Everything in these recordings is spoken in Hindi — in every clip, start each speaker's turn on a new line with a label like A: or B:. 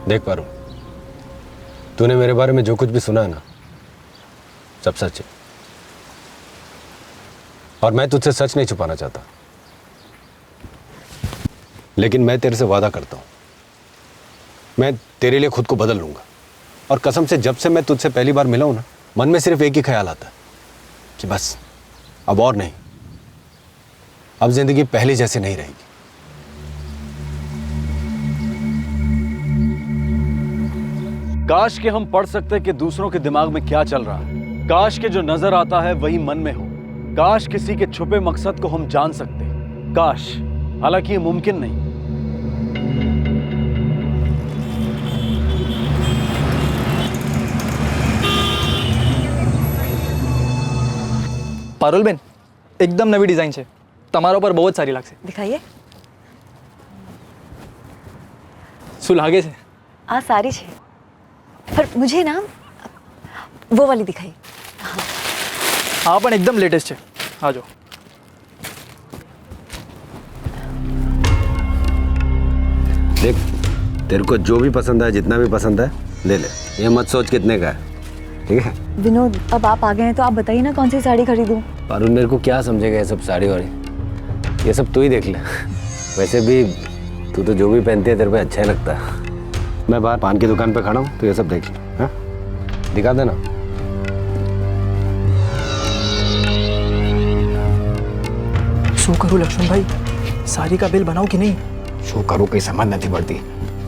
A: देख पारू, तूने मेरे बारे में जो कुछ भी सुना है ना, सब सच है। और मैं तुझसे सच नहीं छुपाना चाहता, लेकिन मैं तेरे से वादा करता हूं, मैं तेरे लिए खुद को बदल लूंगा। और कसम से जब से मैं तुझसे पहली बार मिला हूं ना, मन में सिर्फ एक ही ख्याल आता है कि बस अब और नहीं, अब जिंदगी पहले जैसे नहीं रहेगी।
B: काश के हम पढ़ सकते कि दूसरों के दिमाग में क्या चल रहा है। काश के जो नजर आता है वही मन में हो। काश किसी के छुपे मकसद को हम जान सकते। काश, हालांकि ये मुमकिन नहीं।
C: पारुल बेन, एकदम नवी डिजाइन है, તમારા પર બહુ જ સારી લાગશે।
D: दिखाइए।
C: શું લાગે છે?
D: आ सारी है, पर मुझे ना वो वाली दिखाई।
C: हाँ पण एकदम लेटेस्ट है। आ जाओ।
A: देख, तेरे को जो भी पसंद है, जितना भी पसंद है ले ले, ये मत सोच कितने का है, ठीक है?
D: विनोद, अब आप आ गए हैं तो आप बताइए ना कौन सी साड़ी खरीदूं।
A: पारुल, मेरे को क्या समझेगा ये सब साड़ी वाड़ी, ये सब तू ही देख ले। वैसे भी तू तो जो भी पहनती है तेरे पे अच्छा ही लगता है। मैं बाहर पान की दुकान पे खड़ा हूँ, तो ये सब देख ले। हाँ, दिखा देना।
C: શું કરું લક્ષ્મણભાઈ? સારી का बिल बनाओ कि नहीं?
E: शो करो कोई समझ नहीं पड़ती।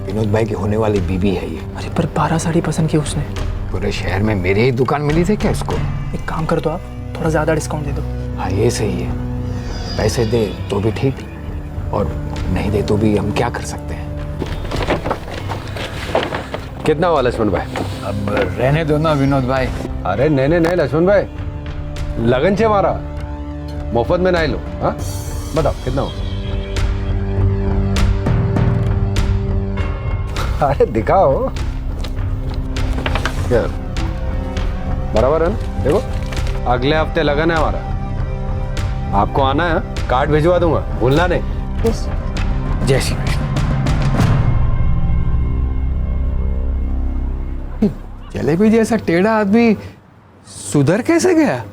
E: विनोद भाई की होने वाली बीबी है ये।
C: अरे पर 12 साड़ी पसंद की उसने।
E: पूरे शहर में मेरे ही दुकान मिली थी क्या इसको?
C: एक काम कर दो आप, थोड़ा ज़्यादा डिस्काउंट दे दो।
E: हाँ ये सही है, पैसे दे तो भी ठीक, और नहीं दे तो भी हम क्या कर सकते हैं।
A: कितना हुआ लक्ष्मण भाई?
E: अब रहने दो ना विनोद भाई।
A: अरे नहीं नहीं नहीं लक्ष्मण भाई, लगन छे मारा, मुफ्त में नहीं लो। हाँ बताओ कितना हो? अरे दिखाओ क्या, बराबर है ना? देखो, अगले हफ्ते लगन है हमारा, आपको आना है, कार्ड भिजवा दूंगा, भूलना नहीं।
E: जय श्री कृष्ण। जलेबी जैसा टेढ़ा आदमी सुधर कैसे गया?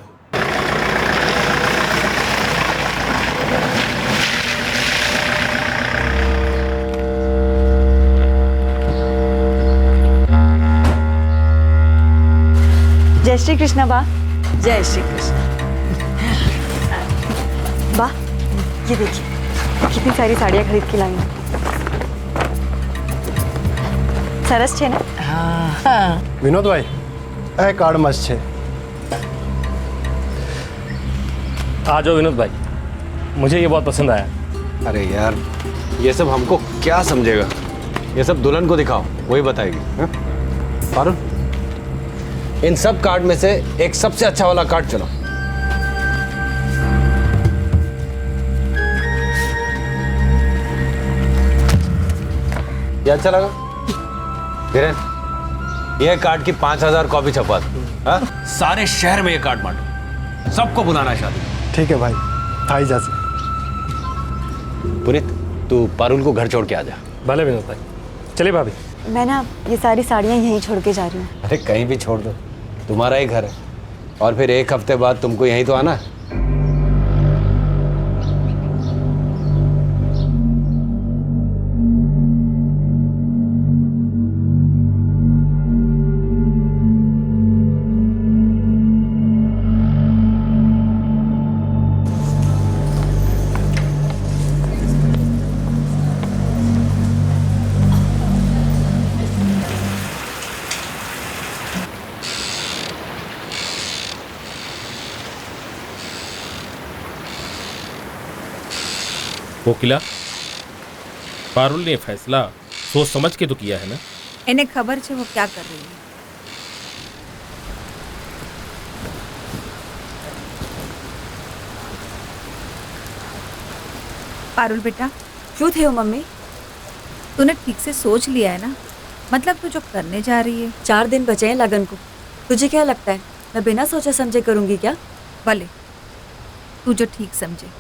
D: जय श्री कृष्ण बा।
F: जय श्री कृष्ण।
D: बा, ये देखिए कितनी सारी साड़ियाँ खरीद के लाई हूँ। सरस छे ना?
F: हाँ।
G: विनोद भाई, ए कार्ड मस्त है।
H: आ जाओ विनोद भाई, मुझे ये बहुत पसंद आया।
A: अरे यार, ये सब हमको क्या समझेगा, ये सब दुल्हन को दिखाओ, वही बताएगी। हाँ? पारुल, इन सब कार्ड में से एक सबसे अच्छा वाला कार्ड चलो। ये अच्छा लगा? धीरेन, ये कार्ड की 5000 कॉपी छपवा दो। हाँ? सारे शहर में ये कार्ड बांटो, सबको बुलाना है शादी।
G: ठीक है भाई, थाई जा से।
A: पुनीत, तू पारुल को घर छोड़ के आ जा।
H: भले विनोद भाई, चलिए भाभी।
D: मैं ना ये सारी साड़ियाँ यहीं छोड़ के जा रही हूँ।
A: अरे कहीं भी छोड़ दो, तुम्हारा ही घर है, और फिर एक हफ्ते बाद तुमको यहीं तो आना है।
H: कोकिला, पारुल ने फैसला सोच समझ के तो किया है ना?
F: इन्हें खबर है वो क्या कर रही है। पारुल बेटा,
D: क्यों थे हो मम्मी?
F: तूने ठीक से सोच लिया है ना? मतलब तू जो करने जा रही है।
D: 4 दिन बचे हैं लगन को, तुझे क्या लगता है मैं बिना सोचे समझे करूंगी क्या?
F: भले तू जो ठीक समझे।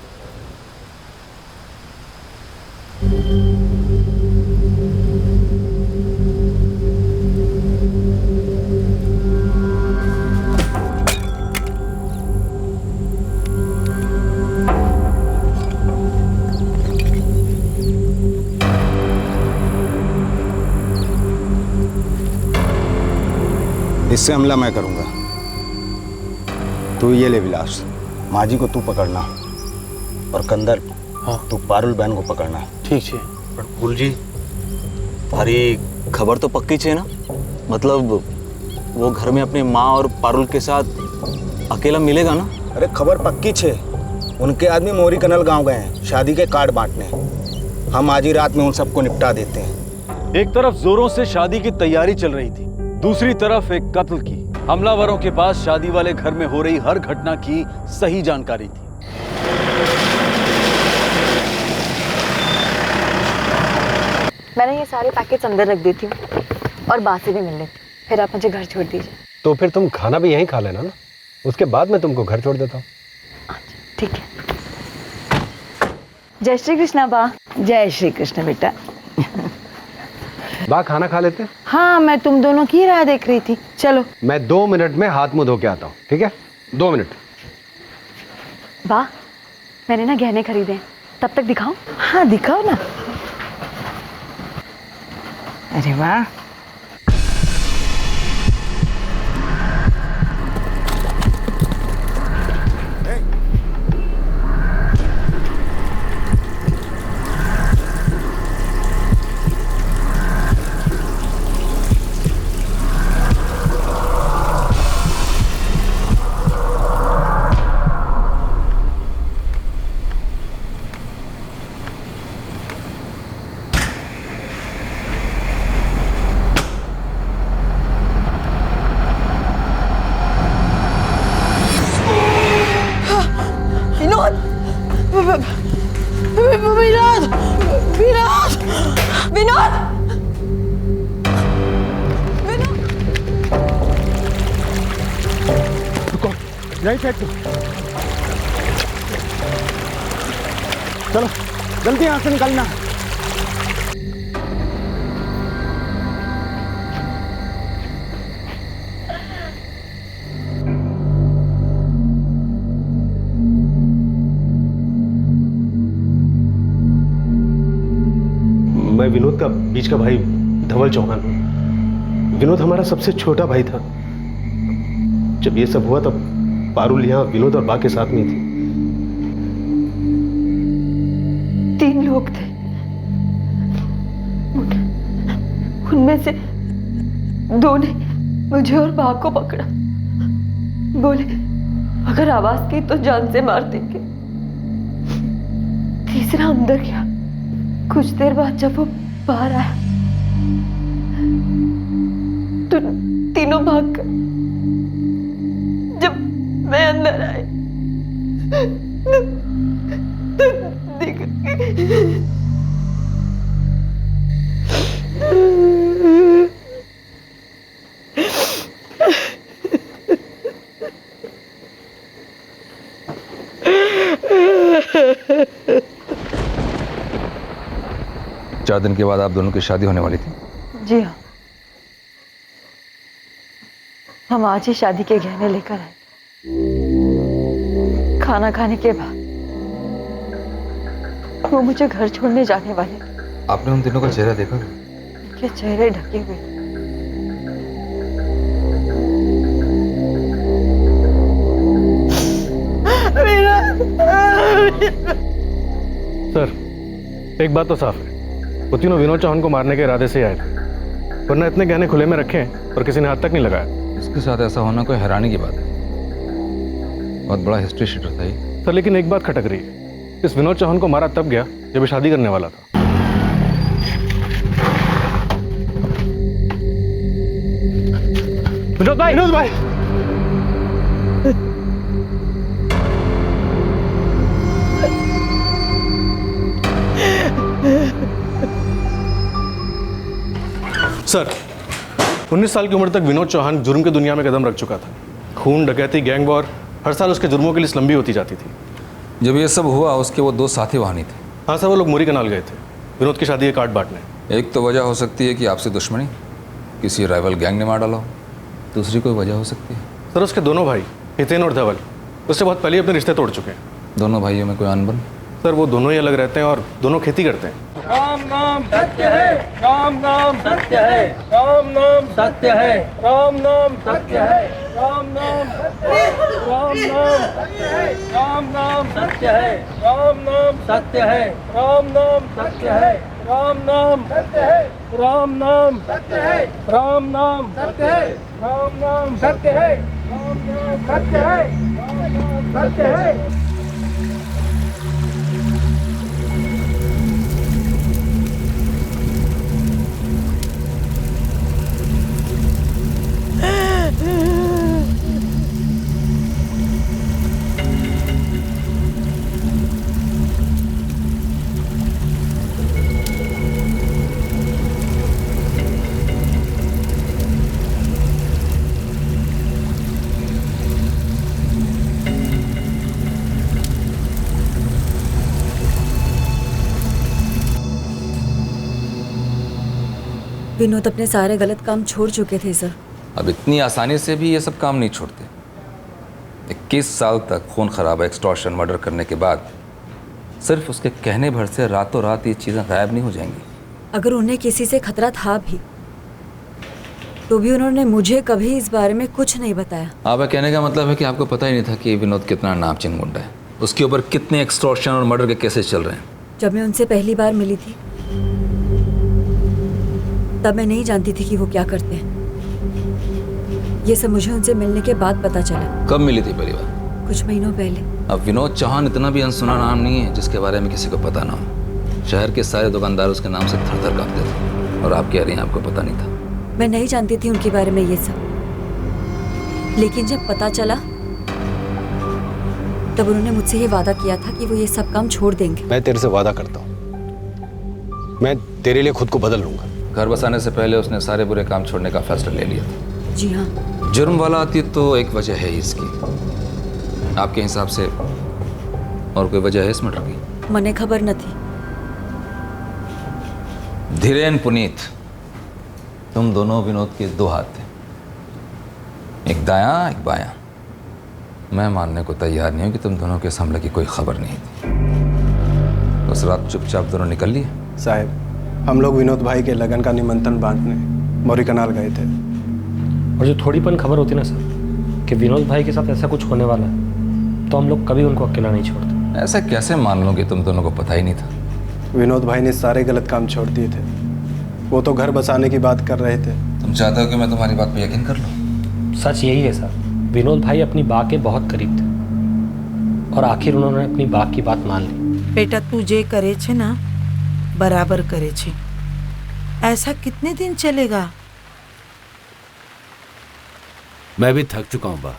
I: इससे हमला मैं करूंगा। तू ये ले विलास, माजी को तू पकड़ना और कंदर तू पारुल बहन को पकड़ना।
A: ठीक है।
J: पर फूल जी, थारी खबर तो पक्की छे ना? मतलब वो घर में अपनी माँ और पारुल के साथ अकेला मिलेगा ना?
I: अरे खबर पक्की छे। उनके आदमी मोरी कनल गांव गए हैं शादी के कार्ड बांटने। हम आज ही रात में उन सबको निपटा देते हैं।
B: एक तरफ जोरों से शादी की तैयारी चल रही थी, दूसरी तरफ एक कत्ल की। हमलावरों के पास शादी वाले घर में हो रही हर घटना की सही जानकारी थी।
D: मैंने ये सारे पैकेट्स अंदर रख देती हूँ और बासी भी मिल लेती, फिर आप मुझे घर छोड़ दीजिए।
A: तो फिर तुम खाना भी यहीं खा लेना ना, उसके बाद मैं तुमको घर छोड़ देता हूँ।
D: ठीक है। जय श्री कृष्णा बा।
K: जय श्री कृष्ण बेटा।
A: बा खाना खा लेते हैं?
K: हाँ, मैं तुम दोनों की राह देख रही थी। चलो।
A: मैं 2 मिनट में हाथ मुंह धो के आता हूँ, ठीक है? 2 मिनट।
D: बा, मैंने ना गहने खरीदे, तब तक दिखाऊं?
K: हाँ दिखाओ ना। अरे वाह,
F: विनोद, विनोद, विनोद,
G: यहीं फेंक दो। चलो जल्दी यहाँ से निकलना।
L: मैं विनोद का बीच का भाई धवल चौहान हूँ। विनोद हमारा सबसे छोटा भाई था। जब ये सब हुआ तब पारुल यहाँ विनोद और बा के साथ में थी।
D: 3 लोग थे, उनमें से 2 ने मुझे और बा को पकड़ा, बोले अगर आवाज की तो जान से मार देंगे। तीसरा अंदर गया। कुछ देर बाद जब वो बाहर आया तो तीनों भाग गए। जब मैं अंदर आई तो देखा
M: चार दिन के बाद आप दोनों की शादी होने वाली थी।
D: जी हाँ, हम आज ही शादी के गहने लेकर आए। खाना खाने के बाद वो मुझे घर छोड़ने जाने वाले थे।
M: आपने उन दिनों का चेहरा देखा?
D: उनके चेहरे ढके हुए।
L: सर, एक बात तो साफ है, वो तीनों विनोद चौहान को मारने के इरादे से ही आए थे, वरना इतने गहने खुले में रखे हैं और किसी ने हाथ तक नहीं लगाया।
M: इसके साथ ऐसा होना कोई हैरानी की बात है। बहुत बड़ा हिस्ट्री शीटर था ये।
L: सर, लेकिन एक बात खटक रही है, इस विनोद चौहान को मारा तब गया जब ये शादी करने वाला था। विनोद भाई! विनोद भाई! सर, 19 साल की उम्र तक विनोद चौहान जुर्म की दुनिया में कदम रख चुका था। खून, डकैती, गैंग वॉर, हर साल उसके जुर्मों की लिस्ट लंबी होती जाती थी।
M: जब ये सब हुआ उसके वो 2 साथी वहाँ नहीं थे।
L: हाँ सर, वो लोग मोरी कनाल गए थे विनोद की शादी के कार्ड बांटने।
M: एक तो वजह हो सकती है कि आपसे दुश्मनी, किसी राइवल गैंग ने मार डाला हो। दूसरी कोई वजह हो सकती है।
L: सर, उसके दोनों भाई हितेन और धवल उससे बहुत पहले अपने रिश्ते तोड़ चुके हैं।
M: दोनों भाइयों में कोई अनबन?
L: सर, वो दोनों ही अलग रहते हैं और दोनों खेती करते हैं।
G: राम नाम सत्य है, राम नाम सत्य है, राम नाम सत्य है, राम नाम सत्य है, राम नाम सत्य है, राम नाम सत्य है, राम नाम सत्य है, राम नाम सत्य है, राम नाम सत्य है, राम नाम सत्य है, राम नाम सत्य है, राम नाम सत्य है, राम नाम सत्य है, राम नाम सत्य है, राम नाम सत्य है।
D: विनोद अपने सारे गलत काम छोड़ चुके थे सर।
M: अब इतनी आसानी से भी ये सब काम नहीं छोड़ते। 21 साल तक खून खराबा, एक्सटॉर्शन, मर्डर करने के बाद सिर्फ उसके कहने भर से रातों रात ये चीज़ें गायब नहीं हो जाएंगी।
D: अगर उन्हें किसी से खतरा था भी तो भी उन्होंने मुझे कभी इस बारे में कुछ नहीं बताया।
M: आपका कहने का मतलब है कि आपको पता ही नहीं था कि विनोद कितना नामचीन गुंडा है, उसके ऊपर कितने एक्सटॉर्शन और मर्डर के केसेस चल रहे हैं।
D: जब मैं उनसे पहली बार मिली थी तब मैं नहीं जानती थी कि वो क्या करते हैं। ये सब मुझे उनसे मिलने के बाद पता चला।
M: कब मिली थी पहली बार?
D: कुछ महीनों पहले।
M: अब विनोद चौहान इतना भी अनसुना नाम नहीं है जिसके बारे में किसी को पता ना हो। शहर के सारे दुकानदार उसके नाम से थर थर कांपते थे, और आप कह रही हैं आपको पता नहीं था।
D: मैं नहीं जानती थी उनके बारे में ये सब, लेकिन जब पता चला तब उन्होंने मुझसे ये वादा किया था कि वो ये सब काम छोड़ देंगे।
A: मैं तेरे से वादा करता हूँ, मैं तेरे लिए खुद को बदल लूंगा।
M: घर बसाने से पहले उसने सारे बुरे काम छोड़ने का फैसला ले लिया था।
D: जी हाँ।
M: जुर्म वाला आती तो एक वजह है इसकी। आपके हिसाब से और कोई वजह है इस मर्डर की?
D: मने खबर न थी।
M: धीरेन, पुनीत, तुम दोनों विनोद के दो हाथ थे, एक दायां एक बायां। मैं मानने को तैयार नहीं हूं कि तुम दोनों के इस हमले की कोई खबर नहीं थी। उस रात चुपचाप दोनों निकल लिए।
L: साहब, हम लोग विनोद भाई के लगन का निमंत्रण बांटने मौरी कनाल गए थे।
N: और जो थोड़ी पन खबर होती ना सर कि विनोद भाई के साथ ऐसा कुछ होने वाला है, तो हम लोग कभी उनको अकेला नहीं छोड़ते।
M: ऐसा कैसे मान लो कि तुम दोनों को पता ही नहीं था?
L: विनोद भाई ने सारे गलत काम छोड़ दिए थे। वो तो घर बसाने की बात कर रहे थे।
M: तुम चाहते हो कि मैं तुम्हारी बात पे यकीन कर लूं?
N: सच यही है सर, विनोद भाई अपनी बात के बहुत करीब थे और आखिर उन्होंने अपनी बात की बात मान ली।
K: बेटा तू जे करे छे ना बराबर करे छे। ऐसा कितने दिन चलेगा?
A: मैं भी थक चुका हूं बा।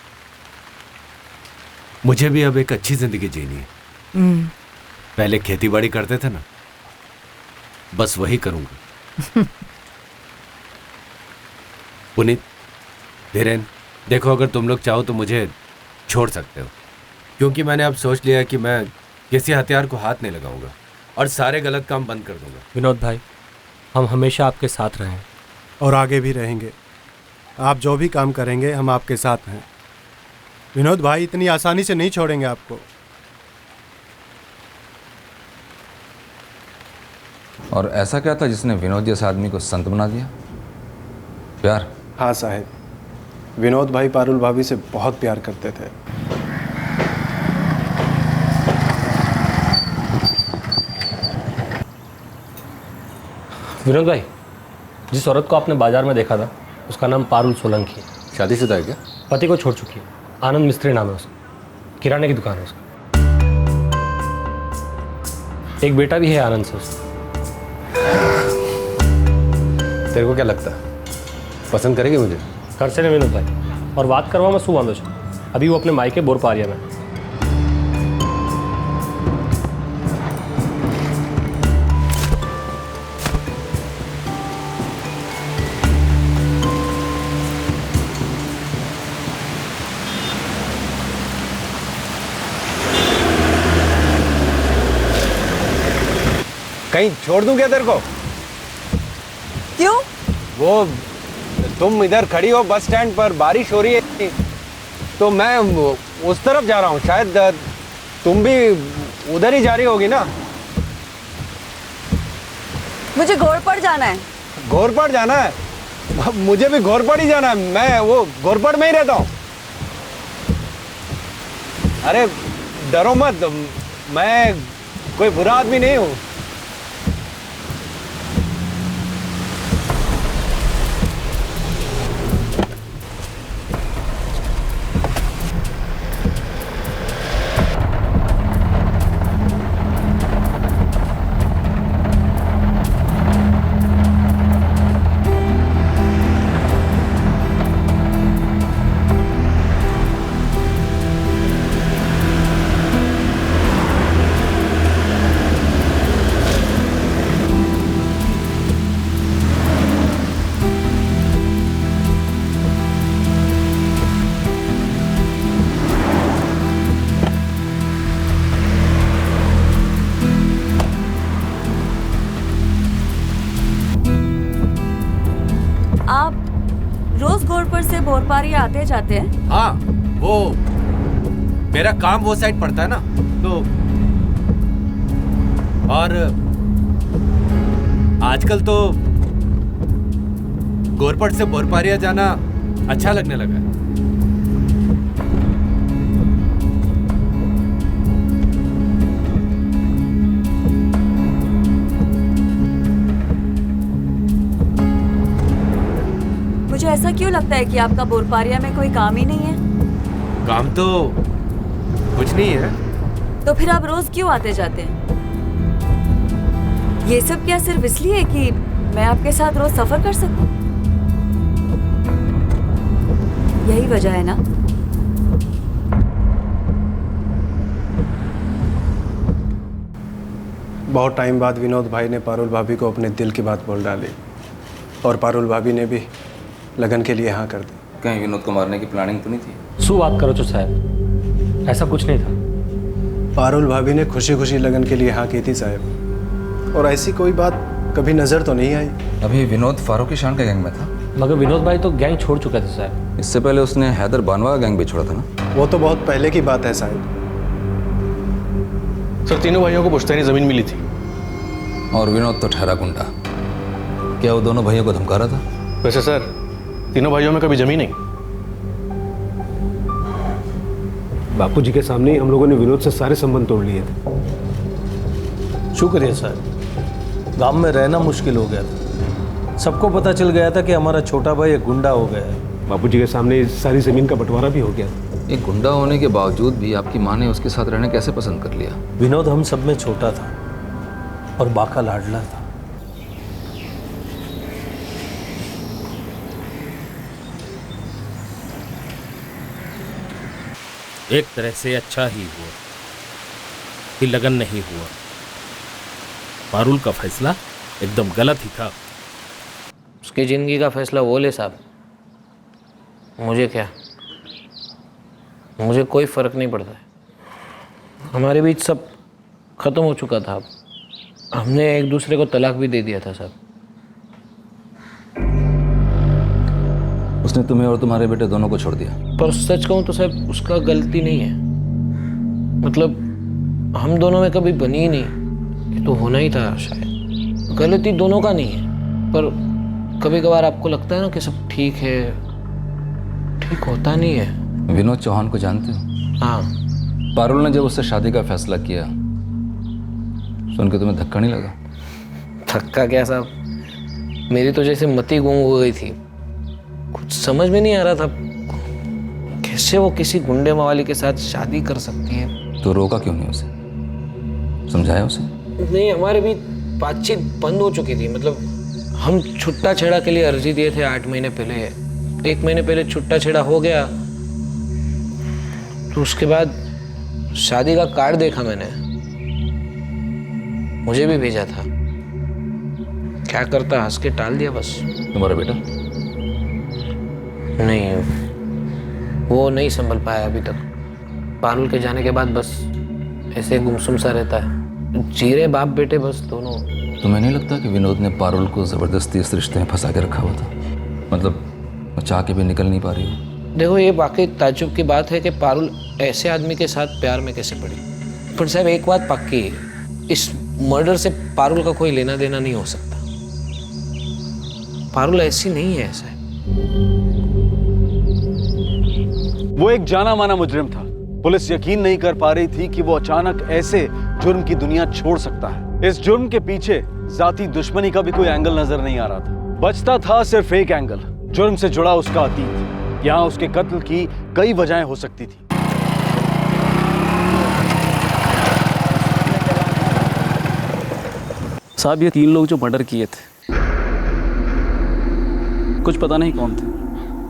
A: मुझे भी अब एक अच्छी जिंदगी जीनी है। पहले खेती बाड़ी करते थे ना, बस वही करूंगा। पुनीत, धीरेन, देखो अगर तुम लोग चाहो तो मुझे छोड़ सकते हो, क्योंकि मैंने अब सोच लिया कि मैं किसी हथियार को हाथ नहीं लगाऊंगा और सारे गलत काम बंद कर दूंगा।
N: विनोद भाई, हम हमेशा आपके साथ रहें
L: और आगे भी रहेंगे। आप जो भी काम करेंगे हम आपके साथ हैं। विनोद भाई इतनी आसानी से नहीं छोड़ेंगे आपको।
M: और ऐसा क्या था जिसने विनोद जैसे आदमी को संत बना दिया? प्यार?
L: हाँ साहब, विनोद भाई पारुल भाभी से बहुत प्यार करते थे।
N: विनोद भाई, जिस औरत को आपने बाजार में देखा था उसका नाम पारुल सोलंकी है।
A: शादीशुदा है क्या?
N: पति को छोड़ चुकी है। आनंद मिस्त्री नाम है उसका, किराने की दुकान है उसका। एक बेटा भी है आनंद से उसका।
A: तेरे को क्या लगता है, पसंद करेगी मुझे?
N: कर से नहीं विनोद भाई, और बात करवा मैं શું વાંધો છે? अभी वो अपने मायके बोर पा रही है। मैं
A: कहीं छोड़ दूं क्या तेरे को?
D: क्यों?
A: वो तुम इधर खड़ी हो बस स्टैंड पर, बारिश हो रही है तो मैं उस तरफ जा रहा हूँ। शायद तुम भी उधर ही जा रही होगी ना?
F: मुझे घोड़पड़ जाना है।
A: घोरपड़ जाना है? मुझे भी घोरपड़ ही जाना है, मैं वो घोरपड़ में ही रहता हूँ। अरे डरो मत, मैं कोई बुरा आदमी नहीं हूँ।
F: आप रोज घोड़पड़ से भोरपारी आते जाते हैं?
A: हाँ, वो मेरा काम वो साइड पड़ता है ना, तो और आजकल तो घोरपड़ से भोरपारिया जाना अच्छा लगने लगा है।
F: मुझे ऐसा क्यों लगता है कि आपका भोरपारिया में कोई काम ही नहीं है?
A: काम तो कुछ नहीं है।
F: तो फिर आप रोज क्यों आते जाते हैं? ये सब क्या सिर्फ इसलिए कि मैं आपके साथ रोज सफर कर सकूं? यही वजह है ना?
L: बहुत टाइम बाद विनोद भाई ने पारुल भाभी को अपने दिल की बात बोल डाली और पारुल भाभी ने भी लगन के लिए हाँ कर दी।
M: कहीं विनोद को मारने की प्लानिंग तो नहीं थी?
N: शू बात करो तो साहब, ऐसा कुछ नहीं था।
L: पारुल भाभी ने खुशी खुशी लगन के लिए हाँ की थी साहब, और ऐसी कोई बात कभी नज़र तो नहीं आई।
M: अभी विनोद फारूकी शान के गैंग में था,
N: मगर विनोद भाई तो गैंग छोड़ चुके थे साहब।
M: इससे पहले उसने हैदर बानवा का गैंग भी छोड़ा था ना?
L: वो तो बहुत पहले की बात है साहब।
O: सर, तीनों भाइयों को पुश्तैनी जमीन मिली थी।
M: और विनोद तो ठहरा गुंडा। क्या वो दोनों भाइयों को धमका रहा था?
O: वैसे सर, तीनों भाइयों में कभी जमी नहीं।
L: बापूजी के सामने ही हम लोगों ने विनोद से सारे संबंध तोड़ लिए थे।
G: शुक्रिया साहब, गांव में रहना मुश्किल हो गया था। सबको पता चल गया था कि हमारा छोटा भाई एक गुंडा हो गया है।
L: बापूजी के सामने सारी जमीन का बंटवारा भी हो गया।
M: एक गुंडा होने के बावजूद भी आपकी माँ ने उसके साथ रहना कैसे पसंद कर लिया?
G: विनोद हम सब में छोटा था और बाका लाडला था।
H: एक तरह से अच्छा ही हुआ कि लगन नहीं हुआ। पारुल का फैसला एकदम गलत ही था।
N: उसकी ज़िंदगी का फैसला वो ले साहब, मुझे क्या, मुझे कोई फ़र्क नहीं पड़ता है। हमारे बीच सब ख़त्म हो चुका था। हमने एक दूसरे को तलाक भी दे दिया था साहब।
M: उसने तुम्हें और तुम्हारे बेटे दोनों को छोड़ दिया?
N: पर सच कहूँ तो साहब उसका गलती नहीं है। मतलब हम दोनों में कभी बनी ही नहीं, ये तो होना ही था शायद। गलती दोनों का नहीं है, पर कभी कभार आपको लगता है ना कि सब ठीक है, ठीक होता नहीं है।
M: विनोद चौहान को जानते हो?
N: हाँ।
M: पारुल ने जब उससे शादी का फैसला किया, सुन के तुम्हें धक्का नहीं लगा?
N: धक्का क्या साहब, मेरी तो जैसे मति गूंग हो गई थी। कुछ समझ में नहीं आ रहा था कैसे वो किसी गुंडे मवाली के साथ शादी कर सकती है।
M: तो रोका क्यों नहीं उसे? समझाया उसे?
N: नहीं, हमारे भी बातचीत बंद हो चुकी थी। मतलब हम छुट्टा छेड़ा के लिए अर्जी दिए थे 8 महीने पहले। 1 महीने पहले छुट्टा छेड़ा हो गया, तो उसके बाद शादी का कार्ड देखा मैंने, मुझे भी भेजा था। क्या करता, हंस के टाल दिया बस।
M: तुम्हारा बेटा?
N: नहीं, वो नहीं संभल पाया अभी तक। पारुल के जाने के बाद बस ऐसे गुमसुम सा रहता है। जीरे बाप बेटे बस दोनों।
M: तुम्हें नहीं लगता कि विनोद ने पारुल को ज़बरदस्ती इस रिश्ते में फंसा के रखा हुआ था? मतलब वो चाह के भी निकल नहीं पा रही हो।
N: देखो, ये वाकई ताज्जुब की बात है कि पारुल ऐसे आदमी के साथ प्यार में कैसे पड़ी। पर साहब एक बात पक्की है, इस मर्डर से पारुल का कोई लेना देना नहीं हो सकता। पारुल ऐसी नहीं है ऐसा।
B: वो एक जाना माना मुजरिम था। पुलिस यकीन नहीं कर पा रही थी कि वो अचानक ऐसे जुर्म की दुनिया छोड़ सकता है। इस जुर्म के पीछे जाती दुश्मनी का भी कोई एंगल नजर नहीं आ रहा था। बचता था सिर्फ एक एंगल, जुर्म से जुड़ा उसका अतीत। यहाँ उसके कत्ल की कई वजहें हो सकती थी।
P: साहब, ये 3 लोग जो मर्डर किए थे, कुछ पता नहीं कौन थे,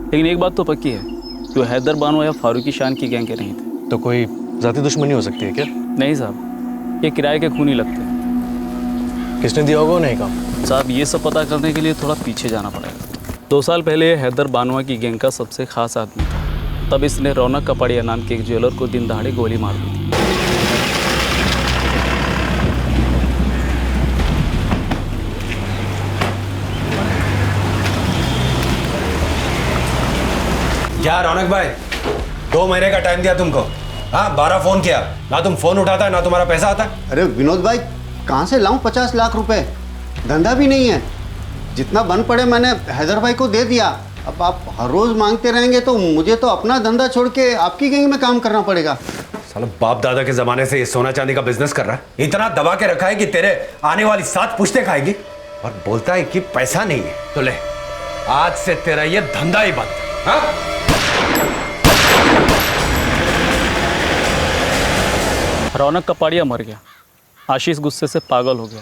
P: लेकिन एक बात तो पक्की है कि वो हैदर बानो या फारूकी शान की गैंग के नहीं थे।
O: तो कोई जाति दुश्मनी हो सकती है क्या?
P: नहीं साहब, ये किराए के खूनी लगते हैं।
O: किसने दिया होगा उन्हें काम?
P: साहब, ये सब पता करने के लिए थोड़ा पीछे जाना पड़ेगा। 2 साल पहले ये हैदर बानवा की गैंग का सबसे खास आदमी था। तब इसने रौनक कपाड़िया नाम के एक ज्वेलर को दिन दहाड़े गोली मार दी थी।
A: क्या रौनक भाई, 2 महीने का टाइम दिया तुमको। हाँ, 12 फोन किया, ना तुम फोन उठाता है ना तुम्हारा पैसा आता है।
Q: अरे विनोद भाई, कहाँ से लाऊं 50 लाख रुपए? धंधा भी नहीं है। जितना बन पड़े मैंने हैदर भाई को दे दिया। अब आप हर रोज मांगते रहेंगे तो मुझे तो अपना धंधा छोड़ के आपकी गैंग में काम करना पड़ेगा।
A: साला बाप दादा के जमाने से ये सोना चांदी का बिजनेस कर रहा है। इतना दबा के रखा है कि तेरे आने वाली 7 पुश्तें खाएगी, और बोलता है कि पैसा नहीं है। तो ले, आज से तेरा ये धंधा ही बंद। हाँ?
P: रौनक कपाड़िया मर गया, आशीष गुस्से से पागल हो गया,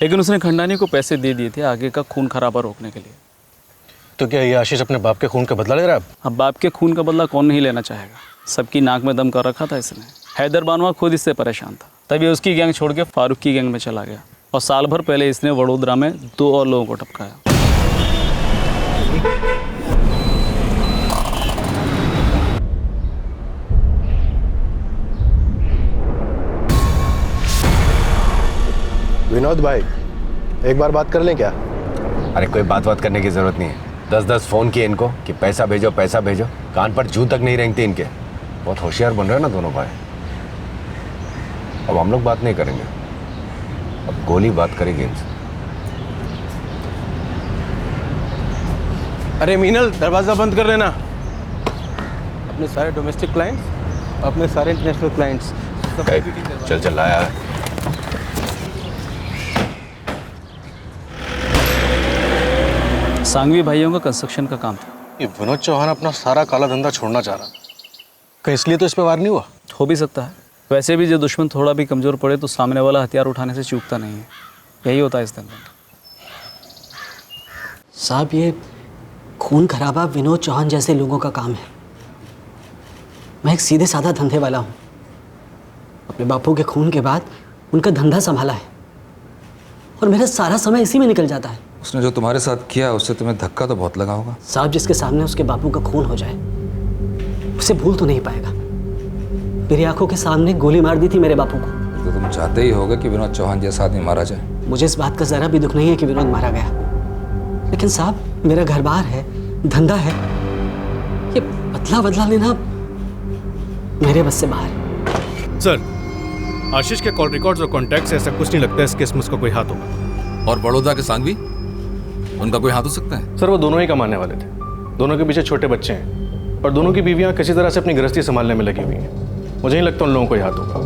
P: लेकिन उसने खंडानी को पैसे दे दिए थे आगे का खून खराबा रोकने के लिए।
O: तो क्या ये आशीष अपने बाप के खून का बदला ले रहा है?
P: अब बाप के खून का बदला कौन नहीं लेना चाहेगा? सबकी नाक में दम कर रखा था इसने। हैदर बानवा खुद इससे परेशान था, तभी उसकी गैंग छोड़ के फारूक की गैंग में चला गया, और साल भर पहले इसने वडोदरा में 2 और लोगों को टपकाया।
L: विनोद भाई, एक बार बात कर लें क्या?
A: अरे कोई बात करने की जरूरत नहीं है। 10-10 फोन किए इनको कि पैसा भेजो पैसा भेजो, कान पर जूं तक नहीं रेंगती इनके। बहुत होशियार बन रहे हैं ना दोनों भाई। अब हम लोग बात नहीं करेंगे, अब गोली बात करेगी इनसे।
L: अरे मीनल, दरवाजा बंद कर लेना। अपने सारे डोमेस्टिक क्लाइंट्स, अपने सारे इंटरनेशनल क्लाइंट्स।
A: चल लाया है।
P: सांगवी भाइयों का कंस्ट्रक्शन का काम था।
O: ये विनोद चौहान अपना सारा काला धंधा छोड़ना चाह रहा, कहीं इसलिए तो इस पे वार नहीं हुआ?
P: हो भी सकता है। वैसे भी जो दुश्मन थोड़ा भी कमज़ोर पड़े तो सामने वाला हथियार उठाने से चूकता नहीं है। यही होता है इस धंधे में।
R: साहब, ये खून खराबा विनोद चौहान जैसे लोगों का काम है। मैं एक सीधे साधा धंधे वाला हूँ। अपने बापू के खून के बाद उनका धंधा संभाला है, और मेरा सारा समय इसी में निकल जाता है।
M: उसने जो तुम्हारे साथ किया उससे तुम्हें धक्का तो बहुत लगा होगा।
R: साहब, जिसके सामने उसके बापू का खून हो जाए उसे भूल तो नहीं पाएगा। मेरी आंखों के सामने गोली मार दी थी मेरे बापू को।
M: तो तुम चाहते ही होगे कि विनोद चौहान जैसा आदमी मारा जाए।
R: मुझे इस बात का जरा भी दुख नहीं है कि विनोद मारा गया, लेकिन साहब मेरा घर बार है, धंधा है, ये बदला लेना मेरे बस से बाहर है।
O: सर, आशीष के कॉल रिकॉर्ड्स और कॉन्टैक्ट से ऐसा कुछ नहीं लगता इस केस में उसका कोई हाथ होगा।
M: और बड़ौदा के सांगवी, उनका कोई हाथ हो सकता है?
O: सर, वो दोनों ही कमाने वाले थे। दोनों के पीछे छोटे बच्चे हैं, और दोनों की बीवियां किसी तरह से अपनी गृहस्थी संभालने में लगी हुई हैं। मुझे नहीं लगता उन लोगों को ही हाथ होगा।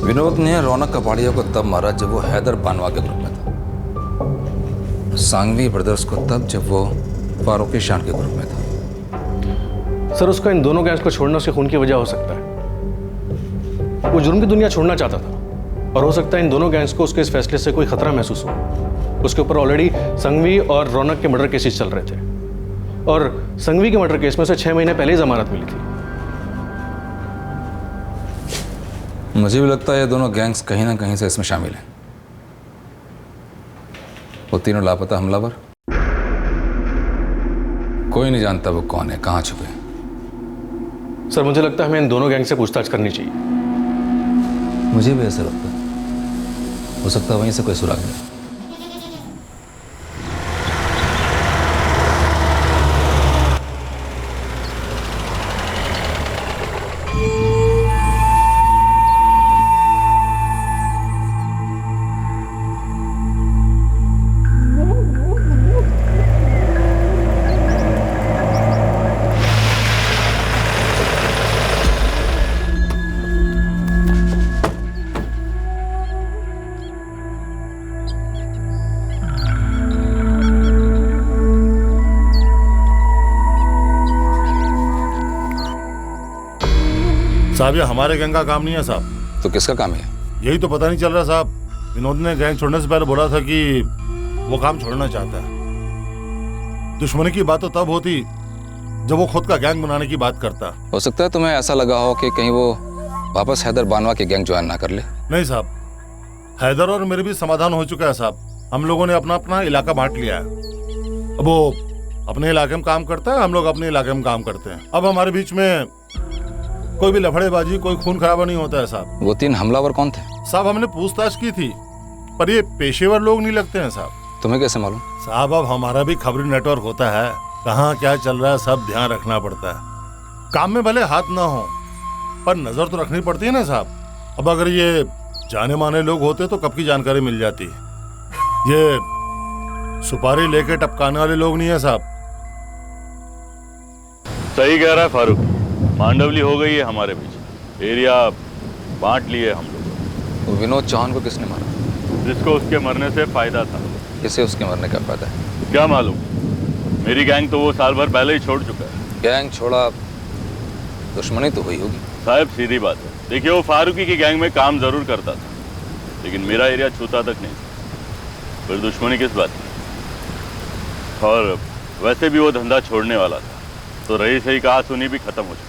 M: विनोद ने रौनक कपाड़िया को तब मारा जब वो हैदर बानवा के ग्रुप में था। सांगवी ब्रदर्स को तब जब वो फारूकी शान के ग्रुप में था।
O: सर, उसका इन दोनों गैंग्स को छोड़ना उसके खून की वजह हो सकता है। वो जुर्म की दुनिया छोड़ना चाहता था, और हो सकता है इन दोनों गैंग्स को उसके इस फैसले से कोई खतरा महसूस हो। उसके ऊपर ऑलरेडी संघवी और रौनक के मर्डर केसेस चल रहे थे, और संघवी के मर्डर केस में उसे 6 महीने पहले ही जमानत मिली थी।
M: मुझे भी लगता है ये दोनों गैंग्स कहीं ना कहीं से इसमें शामिल हैं। वो तीनों लापता हमलावर, कोई नहीं जानता वो कौन है, कहाँ छुपे।
O: सर, मुझे लगता है हमें इन दोनों गैंग से पूछताछ करनी चाहिए।
M: मुझे भी ऐसा लगता है। हो सकता है वहीं से कोई सुराग मिले।
S: साहब ये हमारे गैंग का काम नहीं है साहब।
M: तो किसका काम है?
S: यही तो पता नहीं चल रहा साहब। विनोद ने गैंग छोड़ने से पहले बोला था कि वो काम छोड़ना चाहता है। दुश्मनी की बात तो तब होती जब वो खुद का गैंग बनाने की बात करता।
M: हो सकता है तुम्हें ऐसा लगा हो कि कहीं वो वापस हैदर बानवा के गैंग ज्वाइन ना कर ले।
S: नहीं साहब, हैदर और मेरे भी समाधान हो चुका है साहब। हम लोगों ने अपना अपना इलाका बांट लिया है। अब वो अपने इलाके में काम करता है, हम लोग अपने इलाके में काम करते हैं। अब हमारे बीच में कोई भी लफड़ेबाजी, कोई खून खराबा नहीं होता है साहब।
M: वो 3 हमलावर कौन थे?
S: साहब हमने पूछताछ की थी, पर ये पेशेवर लोग नहीं लगते हैं साहब।
M: तुम्हें कैसे मालूम?
S: साहब अब हमारा भी खबरी नेटवर्क होता है, कहाँ क्या चल रहा है सब ध्यान रखना पड़ता है। काम में भले हाथ ना हो पर नजर तो रखनी पड़ती है ना साहब। अब अगर ये जाने माने लोग होते तो कब की जानकारी मिल जाती। ये सुपारी लेके टपकाने वाले लोग नहीं है साहब।
T: सही कह रहा है फारूक, मांडवली हो गई है हमारे बीच, एरिया बांट लिए हम लोग।
M: तो विनोद चौहान को किसने मारा?
T: जिसको उसके मरने से फायदा था।
M: किसे उसके मरने का फायदा है?
T: क्या मालूम, मेरी गैंग तो वो साल भर पहले ही छोड़ चुका है।
M: गैंग छोड़ा, दुश्मनी तो हुई होगी।
T: साहब सीधी बात है, देखिए वो फारूकी की गैंग में काम जरूर करता था, लेकिन मेरा एरिया छूता तक नहीं। फिर दुश्मनी किस बात की? और वैसे भी वो धंधा छोड़ने वाला था, तो रही सही कहा सुनी भी खत्म हो चुकी।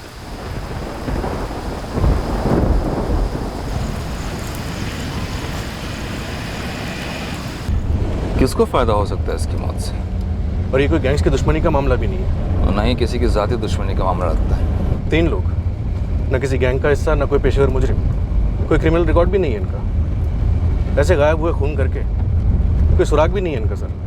M: किसको फायदा हो सकता है इसकी मौत से?
O: और ये कोई गैंग्स की दुश्मनी का मामला भी नहीं है
M: और ना ही किसी की जाती दुश्मनी का मामला लगता है।
O: 3 लोग, न किसी गैंग का हिस्सा, न कोई पेशेवर मुजरिम, कोई क्रिमिनल रिकॉर्ड भी नहीं है इनका। ऐसे गायब हुए खून करके कोई सुराग भी नहीं है इनका सर।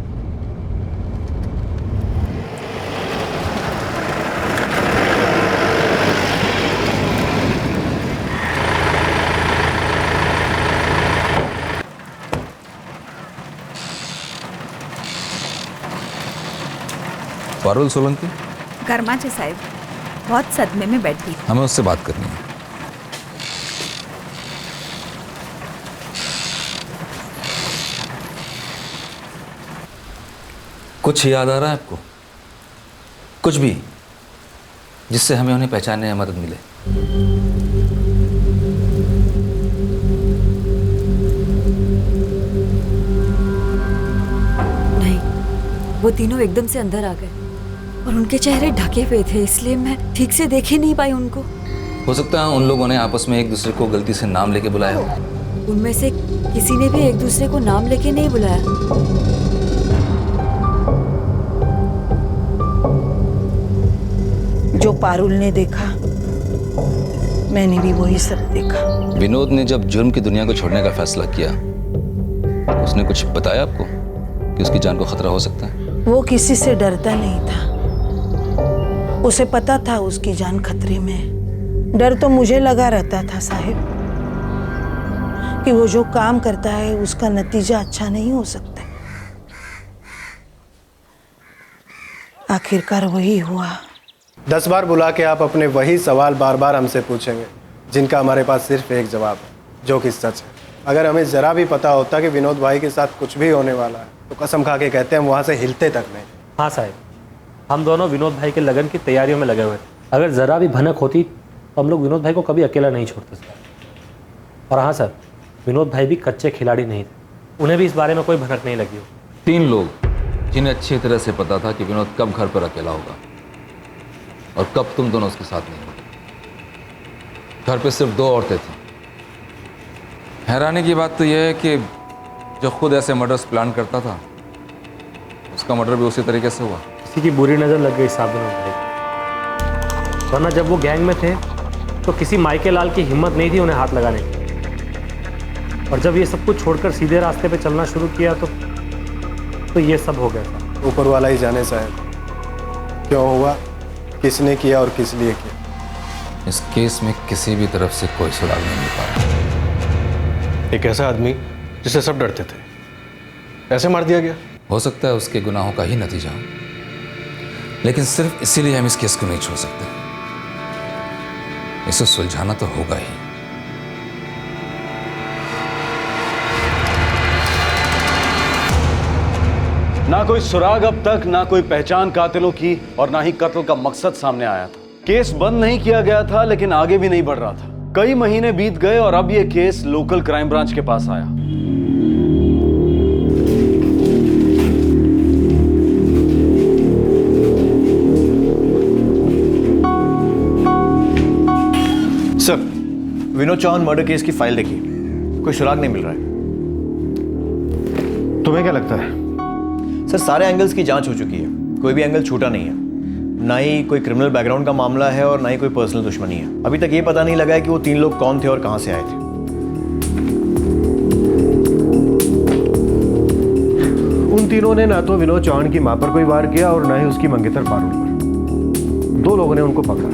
M: पारुल सोलंकी
F: कर्माचे साहब बहुत सदमे में बैठी।
M: हमें उससे बात करनी है। कुछ याद आ रहा है आपको? कुछ भी जिससे हमें उन्हें पहचानने में मदद मिले।
D: नहीं, वो तीनों एकदम से अंदर आ गए और उनके चेहरे ढके हुए थे, इसलिए मैं ठीक से देख ही नहीं पाई उनको।
M: हो सकता है उन लोगों ने आपस में एक दूसरे को गलती से नाम लेके बुलाया हो।
D: उनमें से किसी ने भी एक दूसरे को नाम लेके नहीं बुलाया।
K: जो पारुल ने देखा मैंने भी वही सब देखा।
M: विनोद ने जब जुर्म की दुनिया को छोड़ने का फैसला किया, उसने कुछ बताया आपको कि उसकी जान को खतरा हो सकता है?
K: वो किसी से डरता नहीं था, उसे पता था उसकी जान खतरे में है। डर तो मुझे लगा रहता था साहिब कि वो जो काम करता है उसका नतीजा अच्छा नहीं हो सकता। आखिरकार वही हुआ।
L: 10 बार बुला के आप अपने वही सवाल बार बार हमसे पूछेंगे, जिनका हमारे पास सिर्फ एक जवाब है, जो कि सच है। अगर हमें ज़रा भी पता होता कि विनोद भाई के साथ कुछ भी होने वाला है तो कसम खा के कहते हैं हम वहाँ से हिलते तक नहीं।
U: हाँ साहब, हम दोनों विनोद भाई के लगन की तैयारियों में लगे हुए थे। अगर ज़रा भी भनक होती तो हम लोग विनोद भाई को कभी अकेला नहीं छोड़ते सर। और हाँ सर, विनोद भाई भी कच्चे खिलाड़ी नहीं थे, उन्हें भी इस बारे में कोई भनक नहीं लगी हो।
M: 3 लोग जिन्हें अच्छी तरह से पता था कि विनोद कब घर पर अकेला होगा और कब तुम दोनों उसके साथ नहीं होगे। घर पे सिर्फ 2 औरतें थीं। हैरानी की बात तो यह है कि जो खुद ऐसे मर्डर्स प्लान करता था उसका मर्डर भी उसी तरीके से हुआ।
U: किसी की बुरी नज़र लग गई साहब विनोद भाई, वरना जब वो गैंग में थे तो किसी माइके लाल की हिम्मत नहीं थी उन्हें हाथ लगाने की। और जब ये सब कुछ छोड़कर सीधे रास्ते पे चलना शुरू किया तो ये सब हो गया।
L: ऊपर वाला ही जाने साहब क्यों हुआ, किसने किया और किस लिए किया।
M: इस केस में किसी भी तरफ से कोई सुराग नहीं मिल पाया।
O: एक ऐसा आदमी जिसे सब डरते थे, ऐसे मार दिया गया।
M: हो सकता है उसके गुनाहों का ही नतीजा, लेकिन सिर्फ इसीलिए हम इस केस को नहीं छोड़ सकते। इसे सुलझाना तो होगा ही।
B: ना कोई सुराग अब तक, ना कोई पहचान कातिलों की, और ना ही कत्ल का मकसद सामने आया था। केस बंद नहीं किया गया था, लेकिन आगे भी नहीं बढ़ रहा था। कई महीने बीत गए और अब यह केस लोकल क्राइम ब्रांच के पास आया।
C: Sir, Vinod Chauhan murder case की फाइल देखिए, कोई सुराग नहीं मिल रहा है।
L: तुम्हें क्या लगता है?
C: सर, सारे एंगल्स की जांच हो चुकी है, कोई भी एंगल छूटा नहीं है। ना ही कोई क्रिमिनल बैकग्राउंड का मामला है और ना ही कोई पर्सनल दुश्मनी है। अभी तक ये पता नहीं लगा है कि वो 3 लोग कौन थे और कहां से आए थे।
L: उन तीनों ने ना तो विनोद चौहान की मां पर कोई वार किया और ना ही उसकी मंगेतर पारुल पर। 2 लोगों ने उनको पकड़ा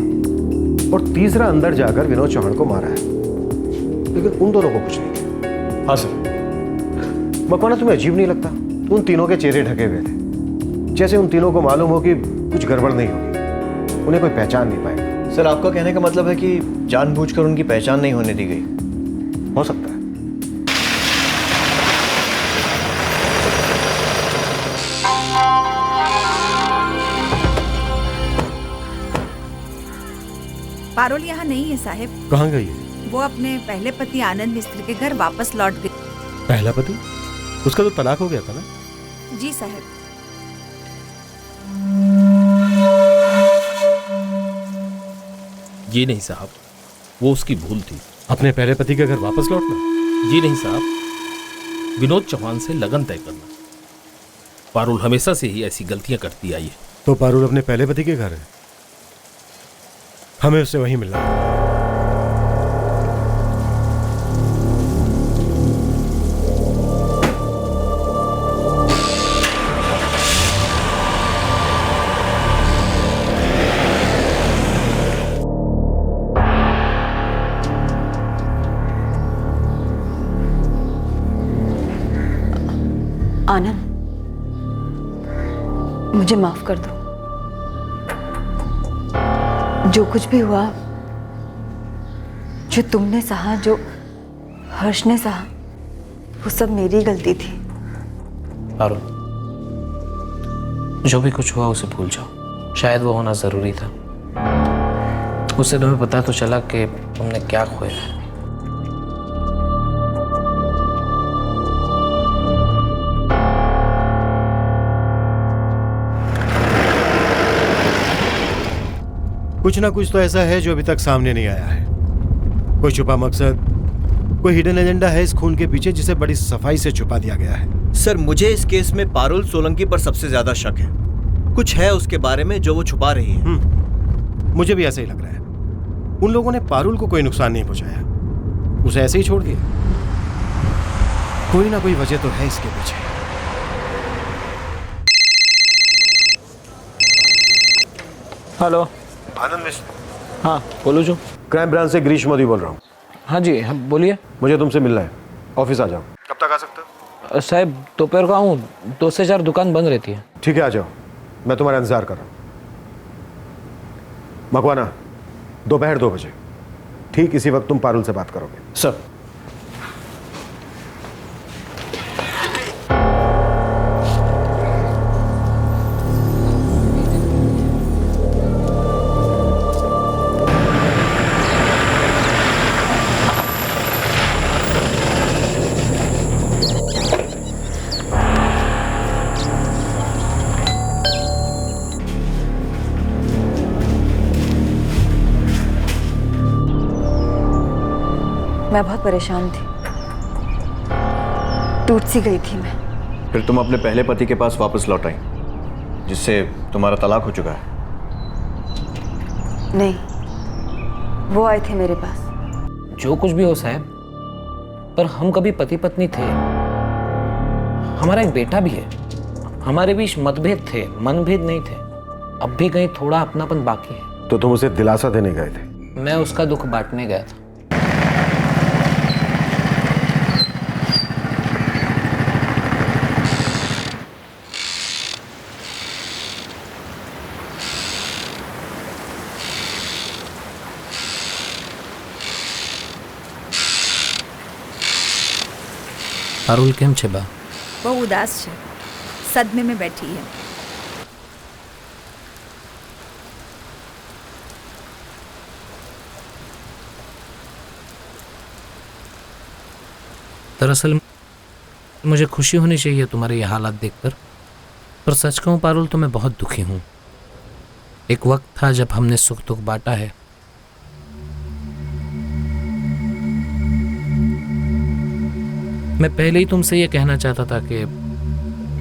L: और तीसरा अंदर जाकर विनोद चौहान को मारा है, लेकिन उन दोनों को कुछ नहीं किया।
C: हाँ सर।
L: मकवाना, तुम्हें अजीब नहीं लगता? उन तीनों के चेहरे ढके हुए थे, जैसे उन तीनों को मालूम हो कि कुछ गड़बड़ नहीं होगी, उन्हें कोई पहचान नहीं पाएगा।
C: सर, आपका कहने का मतलब है कि जानबूझकर उनकी पहचान नहीं होने दी गई?
L: हो सकता है।
F: पारुल यहाँ नहीं है साहब।
L: कहाँ गई है?
F: वो अपने पहले पति आनंद मिस्त्री के घर वापस लौट गई।
L: पहला पति? उसका तो तलाक हो गया था ना?
F: जी साहब।
H: जी नहीं साहब, वो उसकी भूल थी।
L: अपने पहले पति के घर वापस लौटना?
H: जी नहीं साहब, विनोद चौहान से लगन तय करना। पारुल हमेशा से ही ऐसी गलतियां करती आई है।
L: तो पारुल अपने पहले पति के घर है, हमें उससे वहीं मिलना है।
D: आनंद, मुझे माफ कर दो। जो कुछ भी हुआ, जो तुमने सहा, जो हर्ष ने सहा, वो सब मेरी गलती थी।
N: पारुल, जो भी कुछ हुआ उसे भूल जाओ। शायद वो होना जरूरी था। उससे तुम्हें पता तो चला कि तुमने क्या खोया है।
L: कुछ ना कुछ तो ऐसा है जो अभी तक सामने नहीं आया है। कोई छुपा मकसद, कोई हिडन एजेंडा है इस खून के पीछे जिसे बड़ी सफाई से छुपा दिया गया है।
C: सर, मुझे इस केस में पारुल सोलंकी पर सबसे ज्यादा शक है। कुछ है उसके बारे में जो वो छुपा रही है।
L: मुझे भी ऐसा ही लग रहा है। उन लोगों ने पारुल को कोई नुकसान नहीं पहुंचाया, उसे ऐसे ही छोड़ दिया। कोई ना कोई वजह तो है इसके पीछे।
N: हेलो,
L: आनंद मिश्र।
N: हाँ बोलो। जो
L: क्राइम ब्रांच से गिरीश मोदी बोल रहा हूँ।
N: हाँ जी, हाँ बोलिए।
L: मुझे तुमसे मिलना है, ऑफिस आ जाओ। कब तक आ सकते हो?
N: साहब, दोपहर को आऊँ? 2 से 4 दुकान बंद रहती है।
L: ठीक है, आ जाओ, मैं तुम्हारा इंतजार कर रहा हूँ। मकवाना, दोपहर 2 बजे ठीक इसी वक्त तुम पारुल से बात करोगे।
C: सर।
D: मैं बहुत परेशान थी, टूट सी गई थी मैं।
C: फिर तुम अपने पहले पति के पास वापस लौट आई, जिससे तुम्हारा तलाक हो चुका है।
D: नहीं, वो आए थे मेरे पास।
N: जो कुछ भी हो साहब, पर हम कभी पति पत्नी थे। हमारा एक बेटा भी है। हमारे बीच मतभेद थे, मनभेद नहीं थे। अब भी कहीं थोड़ा अपनापन बाकी है।
L: तो तुम उसे दिलासा देने गए थे?
N: मैं उसका दुख बांटने गया था। पारुल केम छे बा?
F: वो उदास है, सदमे में बैठी है।
N: दरअसल मुझे खुशी होनी चाहिए तुम्हारे ये हालात देखकर, पर सच कहूँ पारुल तो मैं बहुत दुखी हूँ। एक वक्त था जब हमने सुख दुख बांटा है। मैं पहले ही तुमसे ये कहना चाहता था कि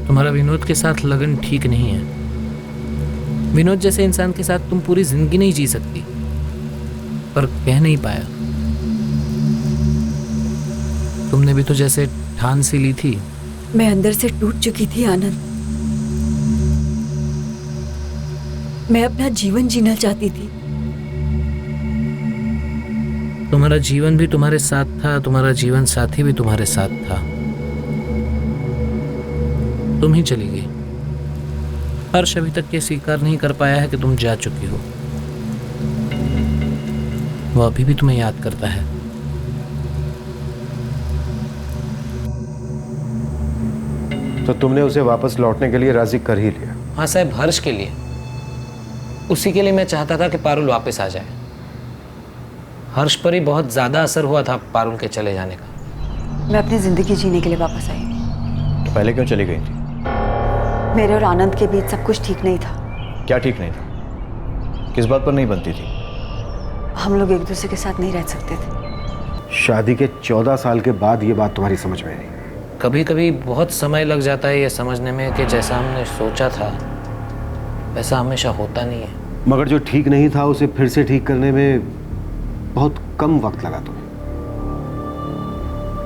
N: तुम्हारा विनोद के साथ लगन ठीक नहीं है। विनोद जैसे इंसान के साथ तुम पूरी जिंदगी नहीं जी सकती, पर कह नहीं पाया। तुमने भी तो जैसे ठान सी ली थी।
D: मैं अंदर से टूट चुकी थी आनंद। मैं अपना जीवन जीना चाहती थी।
N: तुम्हारा जीवन भी तुम्हारे साथ था, तुम्हारा जीवन साथी भी तुम्हारे साथ था। तुम ही चली गई। हर्ष अभी तक ये स्वीकार नहीं कर पाया है कि तुम जा चुकी हो। वो अभी भी तुम्हें याद करता है।
L: तो तुमने उसे वापस लौटने के लिए राजी कर ही लिया?
N: हाँ साहब, हर्ष के लिए। उसी के लिए मैं चाहता था कि पारुल वापस आ जाए। हर्ष पर ही बहुत ज्यादा असर हुआ था पारुल के चले जाने का।
D: मैं अपनी जिंदगी जीने के लिए वापस आई।
C: तो पहले क्यों चली गई थी?
D: मेरे और आनंद के बीच सब कुछ ठीक नहीं था।
C: क्या ठीक नहीं था? किस बात पर नहीं बनती थी?
D: हम लोग एक दूसरे के साथ नहीं रह सकते थे।
L: शादी के 14 साल के बाद ये बात तुम्हारी समझ में आई?
N: कभी कभी बहुत समय लग जाता है ये समझने में कि जैसा हमने सोचा था वैसा हमेशा होता नहीं है।
L: मगर जो ठीक नहीं था उसे फिर से ठीक करने में बहुत कम वक्त लगा तुम्हें।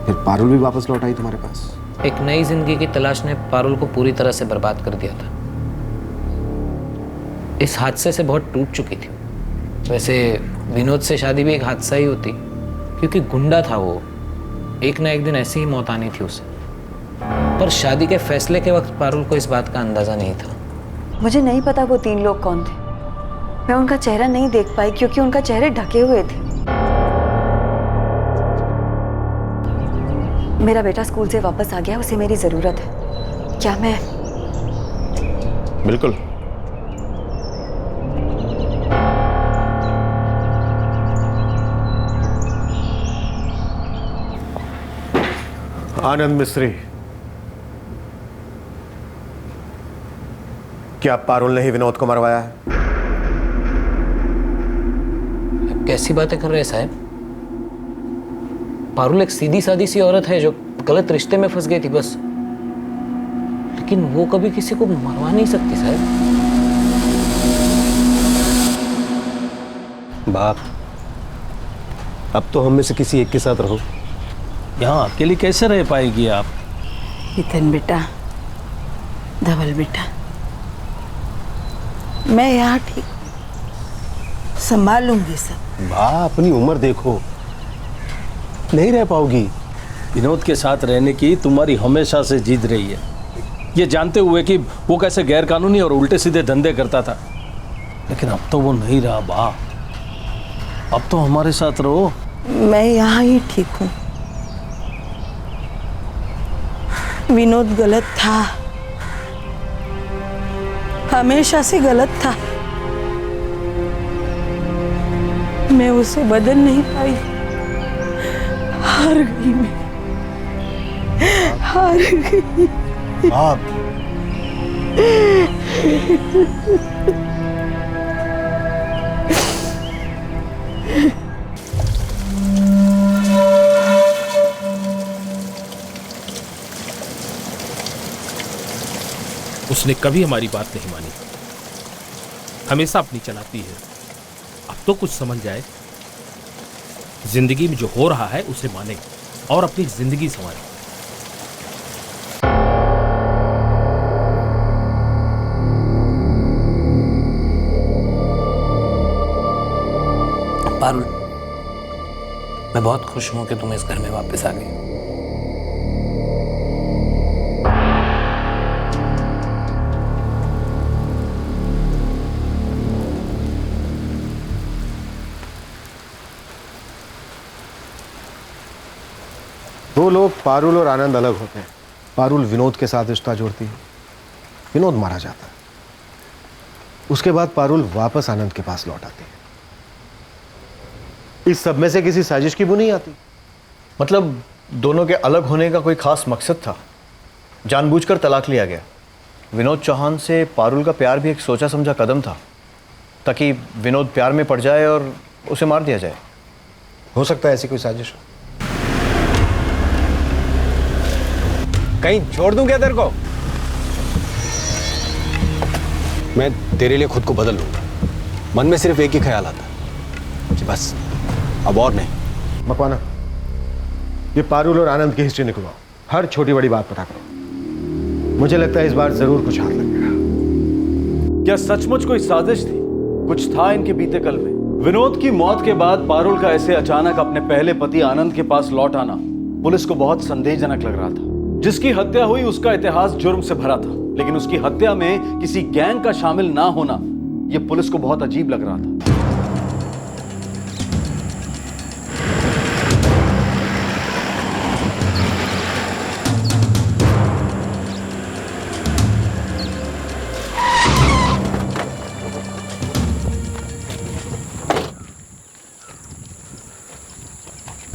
L: फिर पारुल भी वापस लौट आई तुम्हारे पास।
N: एक नई जिंदगी की तलाश ने पारुल को पूरी तरह से बर्बाद कर दिया था। इस हादसे से बहुत टूट चुकी थी। वैसे विनोद से शादी भी एक हादसा ही होती, क्योंकि गुंडा था वो। एक ना एक दिन ऐसी ही मौत आनी थी उसे। पर शादी के फैसले के वक्त पारुल को इस बात का अंदाजा नहीं था।
D: मुझे नहीं पता वो 3 लोग कौन थे। मैं उनका चेहरा नहीं देख पाई क्योंकि उनका चेहरे ढके हुए थे। मेरा बेटा स्कूल से वापस आ गया, उसे मेरी जरूरत है। क्या मैं?
C: बिल्कुल।
L: आनंद मिस्त्री, क्या पारुल ने ही विनोद को मरवाया है?
N: कैसी बातें कर रहे हैं साहब? पारुल एक सीधी सादी सी औरत है जो गलत रिश्ते में फंस गई थी बस। लेकिन वो कभी किसी को मरवा नहीं सकती साहब।
A: बाप, अब तो हम में से किसी एक के साथ रहो।
P: यहाँ अकेली कैसे रह पाएगी आप?
K: इतन बेटा, धवल बेटा, मैं यहाँ ठीक संभाल लूंगी सब।
P: वाह, अपनी उम्र देखो, नहीं रह पाओगी। विनोद के साथ रहने की तुम्हारी हमेशा से जिद रही है, ये जानते हुए कि वो कैसे गैर कानूनी और उल्टे सीधे धंधे करता था। लेकिन अब तो वो नहीं रहा बा। अब तो हमारे साथ रहो।
K: मैं यहाँ ही ठीक हूँ। विनोद गलत था, हमेशा से गलत था। मैं उसे बदल नहीं पाई। हार गई मैं, हार गई।
L: आप
H: उसने कभी हमारी बात नहीं मानी, हमेशा अपनी चलाती है। अब तो कुछ समझ जाए, जिंदगी में जो हो रहा है उसे माने और अपनी जिंदगी संवारे।
N: पारुल, मैं बहुत खुश हूं कि तुम इस घर में वापस आ गई।
L: दो लोग पारुल और आनंद अलग होते हैं। पारुल विनोद के साथ रिश्ता जोड़ती है, विनोद मारा जाता है। उसके बाद पारुल वापस आनंद के पास लौट आती है। इस सब में से किसी साजिश की बुनी आती?
P: मतलब
C: दोनों के अलग होने का कोई खास मकसद था? जानबूझकर तलाक लिया गया। विनोद चौहान से पारुल का प्यार भी एक सोचा समझा कदम था, ताकि विनोद प्यार में पड़ जाए और उसे मार दिया जाए।
L: हो सकता है ऐसी कोई साजिश हो।
A: कहीं छोड़ दूं क्या तेरे को? मैं तेरे लिए खुद को बदल लूंगा। मन में सिर्फ एक ही ख्याल आता कि बस अब और नहीं।
L: मकवाना, ये पारुल और आनंद की हिस्ट्री निकलवाओ। हर छोटी बड़ी बात पता करो। मुझे लगता है इस बार जरूर कुछ हाथ लग गया।
B: क्या सचमुच कोई साजिश थी? कुछ था इनके बीते कल में? विनोद की मौत के बाद पारुल का ऐसे अचानक अपने पहले पति आनंद के पास लौट आना पुलिस को बहुत संदेहजनक लग रहा था। जिसकी हत्या हुई उसका इतिहास जुर्म से भरा था, लेकिन उसकी हत्या में किसी गैंग का शामिल ना होना यह पुलिस को बहुत अजीब लग रहा था।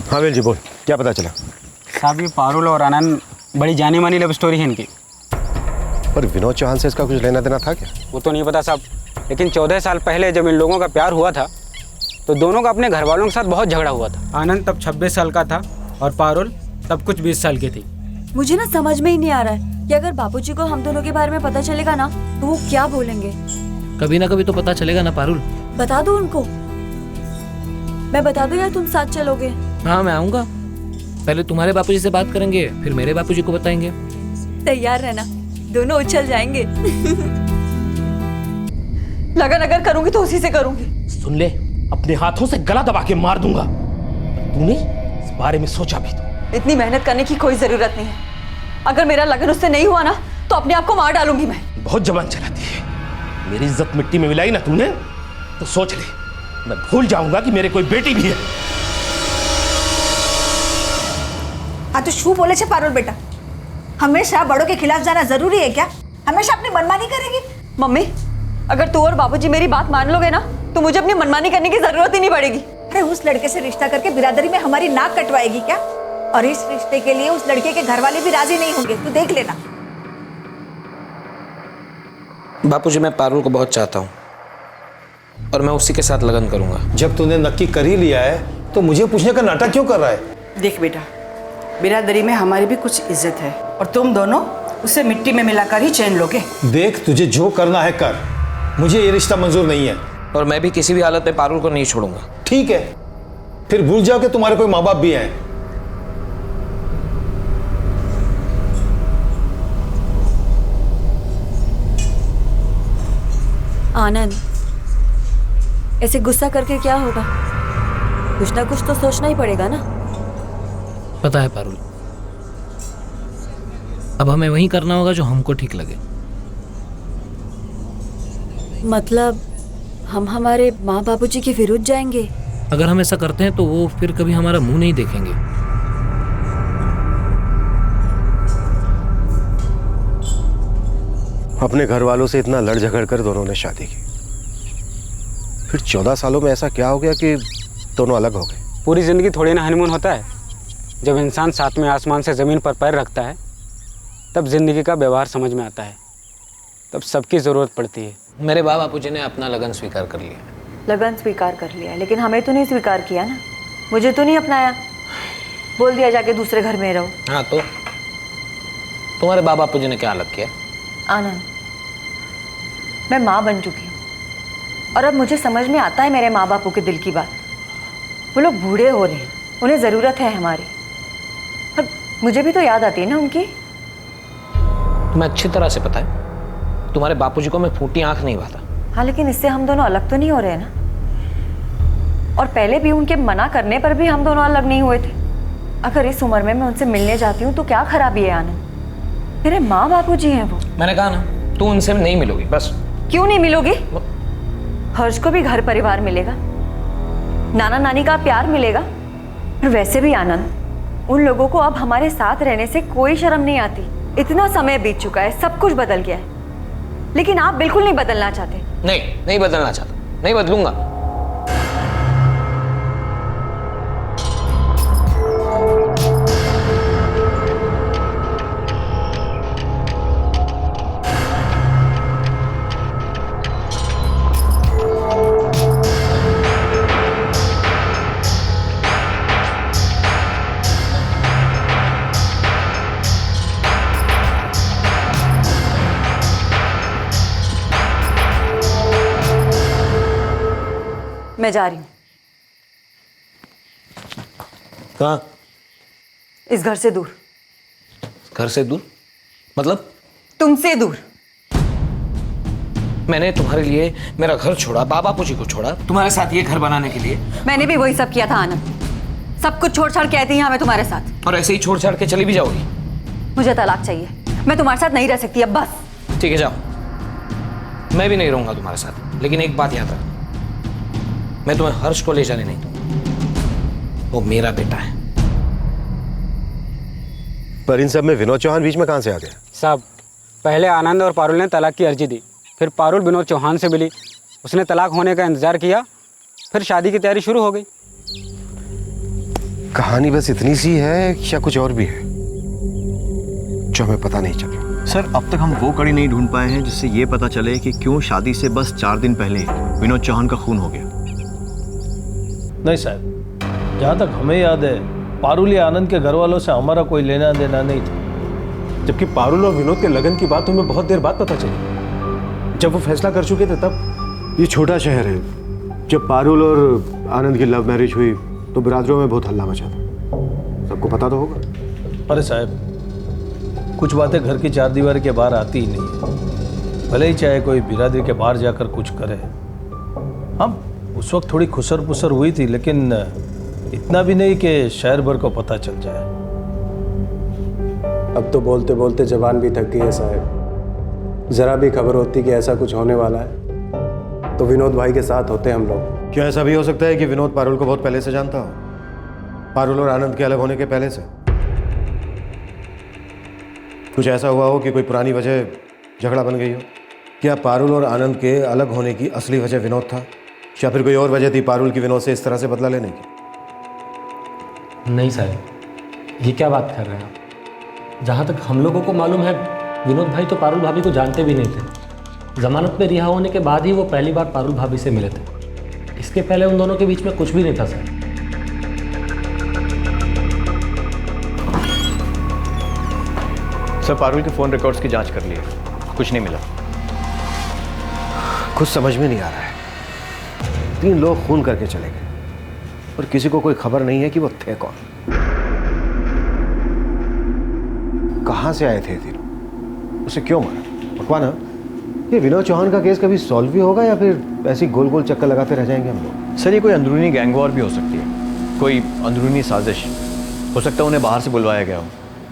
L: हाँ वेल जी, बोल, क्या पता चला?
E: साहब ये पारुल और आनंद बड़ी जानी मानी लव स्टोरी है इनकी।
L: पर विनोद चौहान से इसका कुछ लेना देना था क्या?
E: वो तो नहीं पता साहब, लेकिन 14 साल पहले जब इन लोगों का प्यार हुआ था तो दोनों का अपने घर वालों के साथ बहुत झगड़ा हुआ था। आनंद तब 26 साल का था और पारुल तब कुछ 20 साल की थी।
D: मुझे ना समझ में ही नहीं आ रहा है कि अगर बापूजी को हम दोनों के बारे में पता चलेगा ना तो वो क्या बोलेंगे।
N: कभी ना कभी तो पता चलेगा ना पारुल।
D: बता दो उनको। मैं बता दूं या तुम साथ चलोगे?
N: हाँ मैं आऊंगा। पहले तुम्हारे बापूजी से बात करेंगे, फिर मेरे बापूजी को बताएंगे।
D: तैयार रहना, दोनों उछल जाएंगे। लगन अगर करूंगी तो उसी से करूंगी।
H: सुन ले, अपने हाथों से गला दबा के मार दूंगा। तूने इस बारे में सोचा भी तो?
D: इतनी मेहनत करने की कोई जरूरत नहीं है। अगर मेरा लगन उससे नहीं हुआ ना तो अपने आप को मार डालूंगी मैं।
H: बहुत जबान चलाती है। मेरी इज्जत मिट्टी में मिलाई ना तूने तो सोच ले, मैं भूल जाऊंगा कि मेरे कोई बेटी भी है।
K: हाँ तो शू बोले छे पारुल बेटा, हमेशा बड़ों के खिलाफ जाना जरूरी है क्या? हमेशा अपनी मनमानी करेगी?
D: मम्मी, अगर तू और बाबूजी मेरी बात मान लोगे ना तो मुझे अपनी मनमानी करने की जरूरत ही नहीं पड़ेगी।
K: अरे उस लड़के से रिश्ता करके बिरादरी में हमारी नाक कटवाएगी क्या? और इस रिश्ते के लिए उस लड़के के घर वाले भी राजी नहीं होंगे, तू देख लेना।
N: बापूजी मैं पारुल को बहुत चाहता हूँ और मैं उसी के साथ लगन करूंगा।
I: जब तूने नक्की कर ही लिया है तो मुझे पूछने का नाटक क्यों कर रहा है?
K: देख बेटा, बिरादरी में हमारी भी कुछ इज्जत है और तुम दोनों उसे मिट्टी में मिलाकर ही चैन लोगे।
I: देख, तुझे जो करना है कर, मुझे ये रिश्ता मंजूर नहीं है।
N: और मैं भी किसी भी हालत में पारुल को नहीं छोड़ूंगा।
I: ठीक है, फिर भूल जाओ कि तुम्हारे कोई माँ बाप भी हैं।
D: आनंद, ऐसे गुस्सा करके क्या होगा? कुछ ना कुछ तो सोचना ही पड़ेगा ना।
N: पता है पारुल, अब हमें वही करना होगा जो हमको ठीक लगे।
D: मतलब हम हमारे माँ बापूजी के विरुद्ध जाएंगे?
N: अगर हम ऐसा करते हैं तो वो फिर कभी हमारा मुंह नहीं देखेंगे।
L: अपने घर वालों से इतना लड़ झगड़ कर दोनों ने शादी की, फिर 14 सालों में ऐसा क्या हो गया कि दोनों अलग हो गए?
E: पूरी जिंदगी थोड़ी ना हनीमून होता है। जब इंसान साथ में आसमान से ज़मीन पर पैर रखता है तब जिंदगी का व्यवहार समझ में आता है, तब सबकी ज़रूरत पड़ती है।
N: मेरे बापूजी ने अपना लगन स्वीकार कर लिया।
D: लगन स्वीकार कर लिया, लेकिन हमें तो नहीं स्वीकार किया ना। मुझे तो नहीं अपनाया, बोल दिया जाके दूसरे घर में रहो।
N: हाँ तो तुम्हारे बापूजी ने क्या अलग किया?
D: आनंद, मैं माँ बन चुकी हूँ और अब मुझे समझ में आता है मेरे माँ बापों के दिल की बात। वो लोग बूढ़े हो रहे हैं, उन्हें ज़रूरत है हमारी, और मुझे भी तो याद आती है ना उनकी।
N: तुम्हें अच्छी तरह से पता है तुम्हारे बापूजी को मैं फूटी आंख नहीं भाता।
D: हाँ, लेकिन इससे हम दोनों अलग तो नहीं हो रहे हैं ना। और पहले भी उनके मना करने पर भी हम दोनों अलग नहीं हुए थे। अगर इस उम्र में मैं उनसे मिलने जाती हूँ तो क्या खराबी है आनंद? मेरे माँ बापूजी हैं वो।
N: मैंने कहा ना तू उनसे नहीं मिलोगी बस।
D: क्यों नहीं मिलोगी? हर्ष को भी घर परिवार मिलेगा, नाना नानी का प्यार मिलेगा। और वैसे भी आनंद, उन लोगों को अब हमारे साथ रहने से कोई शर्म नहीं आती। इतना समय बीत चुका है, सब कुछ बदल गया है, लेकिन आप बिल्कुल नहीं बदलना चाहते।
N: नहीं बदलना चाहता, नहीं बदलूंगा।
D: मैं जा रही हूँ।
N: कहाँ?
D: इस घर से दूर।
N: घर से दूर मतलब?
D: तुमसे दूर।
N: मैंने तुम्हारे लिए मेरा घर छोड़ा, बाबा जी को छोड़ा, तुम्हारे साथ ये घर बनाने के लिए।
D: मैंने भी वही सब किया था आनंद। सब कुछ छोड़ छाड़ के आई थी यहाँ मैं तुम्हारे साथ।
N: और ऐसे ही छोड़ छाड़ के चली भी जाओगी?
D: मुझे तलाक चाहिए। मैं तुम्हारे साथ नहीं रह सकती अब, बस।
N: ठीक है, जाओ। मैं भी नहीं रहूंगा तुम्हारे साथ, लेकिन एक बात याद रख, मैं तुम्हें हर्ष को ले जाने नहीं दूंगा। वो मेरा बेटा है।
A: पर इन सब में विनोद चौहान बीच में कहाँ से आ गया?
E: साहब, पहले आनंद और पारुल ने तलाक की अर्जी दी, फिर पारुल विनोद चौहान से मिली, उसने तलाक होने का इंतजार किया, फिर शादी की तैयारी शुरू हो गई।
A: कहानी बस इतनी सी है या कुछ और भी है जो हमें पता नहीं चल रहा?
C: सर, अब तक हम वो कड़ी नहीं ढूंढ पाए हैं जिससे ये पता चले कि क्यों शादी से बस 4 दिन पहले विनोद चौहान का खून हो गया।
G: नहीं साहब, जहाँ तक हमें याद है पारुल या आनंद के घर वालों से हमारा कोई लेना देना नहीं था।
L: जबकि पारुल और विनोद के लगन की बात हमें बहुत देर बाद पता चली, जब वो फैसला कर चुके थे तब।
A: ये छोटा शहर है, जब पारुल और आनंद की लव मैरिज हुई तो बिरादरों में बहुत हल्ला मचा था, सबको पता तो होगा।
G: अरे साहब, कुछ बातें घर की 4 दीवार के बाहर आती ही नहीं है, भले ही चाहे कोई बिरादरी के बाहर जाकर कुछ करे। हम उस वक्त थोड़ी खुसर पुसर हुई थी, लेकिन इतना भी नहीं कि शहर भर को पता चल जाए।
L: अब तो बोलते बोलते जबान भी थक गई है साहब। जरा भी खबर होती कि ऐसा कुछ होने वाला है तो विनोद भाई के साथ होते हम लोग।
A: क्या ऐसा भी हो सकता है कि विनोद पारुल को बहुत पहले से जानता हो, पारुल और आनंद के अलग होने के पहले से? कुछ ऐसा हुआ हो कि कोई पुरानी वजह झगड़ा बन गई हो? क्या पारुल और आनंद के अलग होने की असली वजह विनोद था, या फिर कोई और वजह थी पारुल की विनोद से इस तरह से बदला लेने की?
U: नहीं साहब, ये क्या बात कर रहे हैं आप? जहाँ तक हम लोगों को मालूम है, विनोद भाई तो पारुल भाभी को जानते भी नहीं थे। जमानत में रिहा होने के बाद ही वो पहली बार पारुल भाभी से मिले थे। इसके पहले उन दोनों के बीच में कुछ भी नहीं था सर।
C: सर, पारुल के फ़ोन रिकॉर्ड्स की जांच कर ली है, कुछ नहीं मिला।
A: कुछ समझ में नहीं आ रहा है। 3 लोग खून करके चले गए और किसी को कोई खबर नहीं है कि वो थे कौन, कहां से आए थे तीनों, उसे क्यों मारा? भगवान, ये विनोद चौहान का केस कभी सॉल्व भी होगा या फिर ऐसी गोल गोल चक्कर लगाते रह जाएंगे हम लोग?
C: सर, ये कोई अंदरूनी गैंग वॉर भी हो सकती है, कोई अंदरूनी साजिश हो सकता है। उन्हें बाहर से बुलवाया गया हो।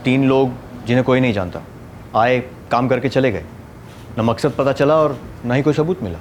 C: 3 लोग जिन्हें कोई नहीं जानता आए, काम करके चले गए, न मकसद पता चला और न ही कोई सबूत मिला।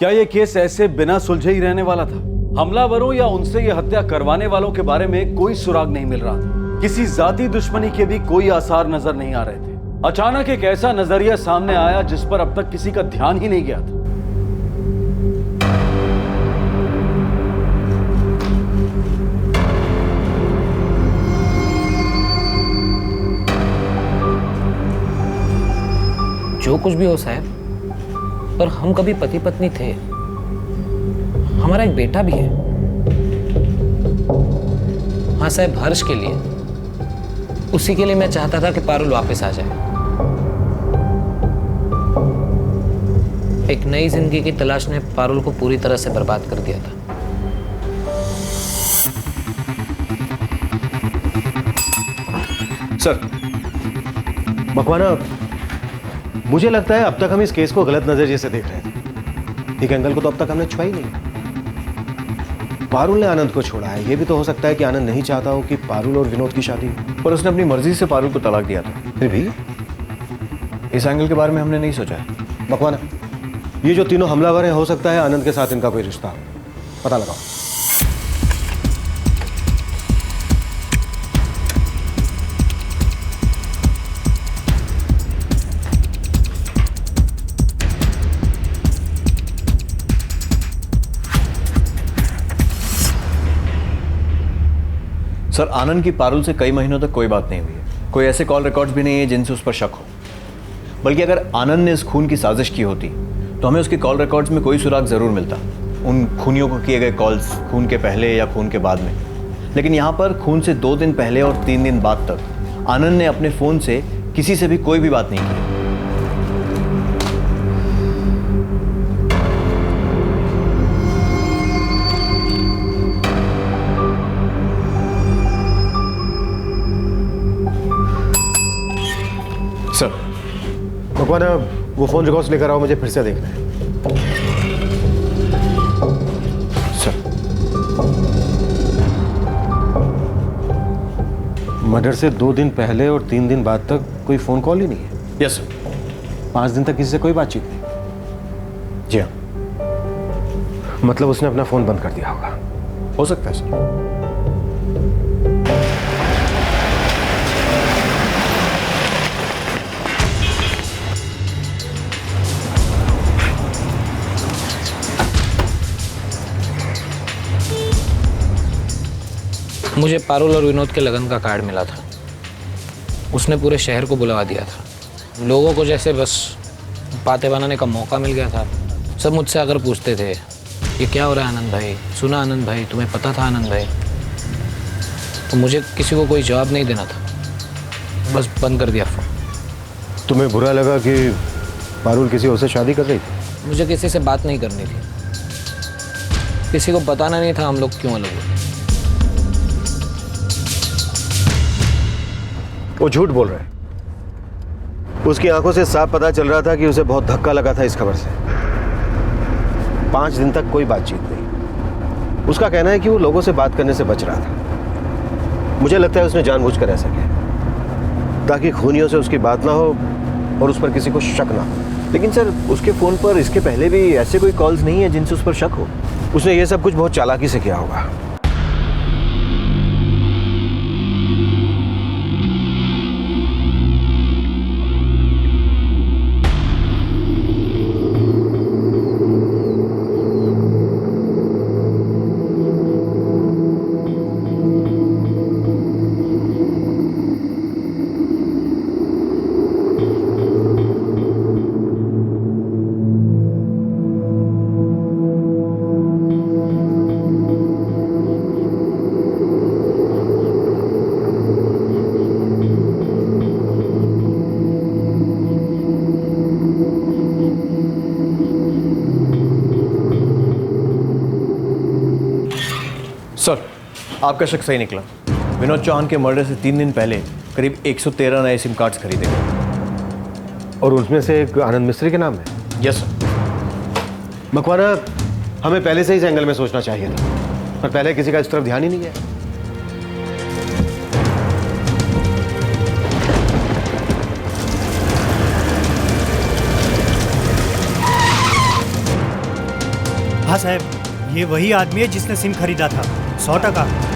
B: क्या ये केस ऐसे बिना सुलझे ही रहने वाला था? हमलावरों या उनसे ये हत्या करवाने वालों के बारे में कोई सुराग नहीं मिल रहा था। किसी जाती दुश्मनी के भी कोई आसार नजर नहीं आ रहे थे। अचानक एक ऐसा नजरिया सामने आया जिस पर अब तक किसी का ध्यान ही नहीं गया था।
N: जो कुछ भी हो साहब, पर हम कभी पति पत्नी थे। हमारा एक बेटा भी है। हाँ साहब, हर्ष के लिए, उसी के लिए मैं चाहता था कि पारुल वापस आ जाए। एक नई जिंदगी की तलाश ने पारुल को पूरी तरह से बर्बाद कर दिया था।
A: सर, मकवाना, मुझे लगता है अब तक हम इस केस को गलत नजरिए से देख रहे हैं। एक एंगल को तो अब तक हमने छुआ ही नहीं।
L: पारुल ने आनंद को छोड़ा है। ये भी तो हो सकता है कि आनंद नहीं चाहता हो कि पारुल और विनोद की शादी हो।
C: पर उसने अपनी मर्जी से पारुल को तलाक दिया था।
L: फिर भी इस एंगल के बारे में हमने नहीं सोचा है। बकवाना, ये जो तीनों हमलावर हैं, हो सकता है आनंद के साथ इनका कोई रिश्ता हो। पता लगाओ।
C: सर, आनंद की पारुल से कई महीनों तक कोई बात नहीं हुई है। कोई ऐसे कॉल रिकॉर्ड्स भी नहीं है जिनसे उस पर शक हो। बल्कि अगर आनंद ने इस खून की साजिश की होती तो हमें उसके कॉल रिकॉर्ड्स में कोई सुराग ज़रूर मिलता, उन खूनियों को किए गए कॉल्स खून के पहले या खून के बाद में। लेकिन यहाँ पर खून से 2 दिन पहले और 3 दिन बाद तक आनंद ने अपने फ़ोन से किसी से भी कोई भी बात नहीं की।
L: सर, भगवान, वो फोन रिकॉर्ड्स लेकर आओ, मुझे फिर से देखना है। सर, मर्डर से 2 दिन पहले और 3 दिन बाद तक कोई फोन कॉल ही नहीं है।
C: Yes sir.
L: 5 दिन तक किसी से कोई बातचीत नहीं। जी हाँ, मतलब उसने अपना फोन बंद कर दिया होगा।
C: हो सकता है सर।
N: मुझे पारुल और विनोद के लगन का कार्ड मिला था। उसने पूरे शहर को बुलवा दिया था। लोगों को जैसे बस बातें बनाने का मौका मिल गया था। सब मुझसे आकर पूछते थे, ये क्या हो रहा है आनंद भाई, सुना आनंद भाई, तुम्हें पता था आनंद भाई? तो मुझे किसी को कोई जवाब नहीं देना था, बस बंद कर दिया फ़ोन।
L: तुम्हें बुरा लगा कि पारुल किसी और से शादी कर रही थी?
N: मुझे किसी से बात नहीं करनी थी, किसी को बताना नहीं था हम लोग क्यों अलग हुए।
L: वो झूठ बोल रहा है। उसकी आंखों से साफ पता चल रहा था कि उसे बहुत धक्का लगा था इस खबर से। 5 दिन तक कोई बातचीत नहीं। उसका कहना है कि वो लोगों से बात करने से बच रहा था। मुझे लगता है उसने जानबूझकर ऐसा किया ताकि खूनियों से उसकी बात ना हो और उस पर किसी को शक ना हो। लेकिन सर, उसके फ़ोन पर इसके पहले भी ऐसे कोई कॉल्स नहीं है जिनसे उस पर शक हो। उसने ये सब कुछ बहुत चालाकी से किया होगा।
C: सर, आपका शक सही निकला। विनोद चौहान के मर्डर से 3 दिन पहले करीब 113 नए सिम कार्ड्स खरीदे गए
L: और उसमें से एक आनंद मिस्त्री के नाम है।
C: Yes sir.
L: मकवाना, हमें पहले से ही इस एंगल में सोचना चाहिए था, पर पहले किसी का इस तरफ ध्यान ही नहीं गया।
J: हाँ साहब, ये वही आदमी है जिसने सिम खरीदा था। 100%।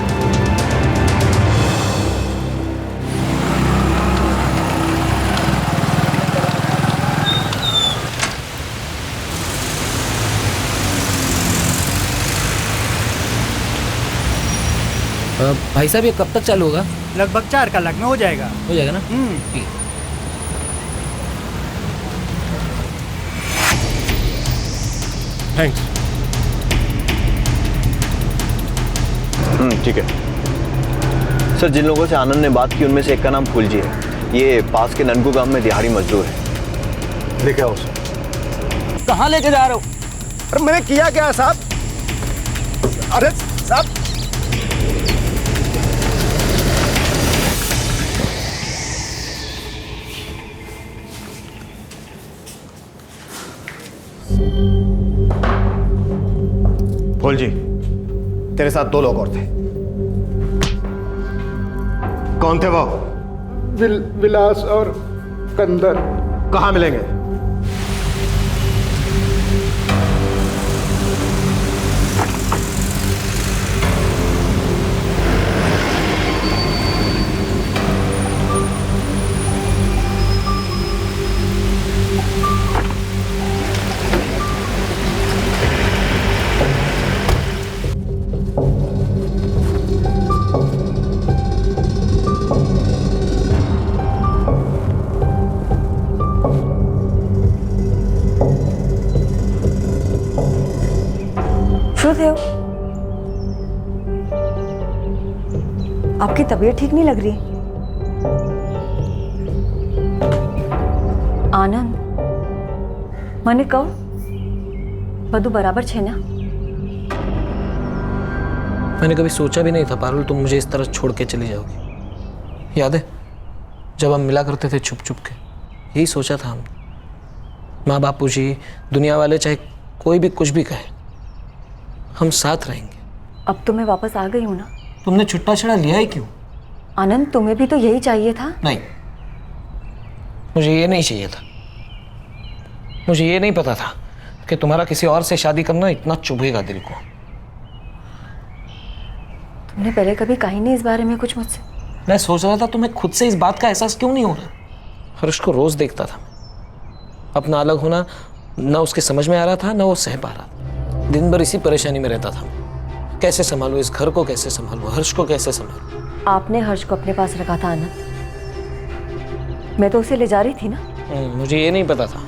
N: भाई साहब, ये कब तक चालू होगा?
J: लगभग 4 कलाक में हो जाएगा।
N: हो जाएगा ना?
L: थैंक्स।
C: ठीक है सर। जिन लोगों से आनंद ने बात की उनमें से एक का नाम फुलजी है। ये पास के ननकू गांव में दिहाड़ी मजदूर है।
L: लेके आओ उसे।
J: कहाँ लेके जा रहे हो?
L: अरे मैंने किया क्या है साहब? अरे साहब, फूल जी,
C: तेरे साथ 2 लोग और थे। कौन थे वो?
Q: विलास और कंदर।
C: कहाँ मिलेंगे?
D: हो? आपकी तबीयत ठीक नहीं लग रही? आनंद, मैंने कहो बधु बराबर छे ना?
N: मैंने कभी सोचा भी नहीं था पारुल तुम मुझे इस तरह छोड़ के चली जाओगी। याद है जब हम मिला करते थे छुप छुप के, यही सोचा था हम। माँ बापू जी, दुनिया वाले, चाहे कोई भी कुछ भी कहे, हम साथ रहेंगे।
D: अब तो मैं वापस आ गई हूँ ना।
N: तुमने छुट्टा छड़ा लिया ही क्यों?
D: आनंद, तुम्हें भी तो यही चाहिए था।
N: नहीं, मुझे ये नहीं चाहिए था। मुझे ये नहीं पता था कि तुम्हारा किसी और से शादी करना इतना चुभेगा दिल को।
D: तुमने पहले कभी कहा ही नहीं इस बारे में कुछ मुझसे।
N: मैं सोच रहा था तुम्हें खुद से इस बात का एहसास क्यों नहीं हो रहा। हर्ष को रोज देखता था, अपना अलग होना ना उसके समझ में आ रहा था, ना वो सह पा रहा था। दिन भर इसी परेशानी में रहता था, कैसे संभालूं इस घर को, कैसे संभालूं हर्ष को, कैसे संभालूं।
D: आपने हर्ष को अपने पास रखा था आनंद, मैं तो उसे ले जा रही थी ना।
N: मुझे ये नहीं पता था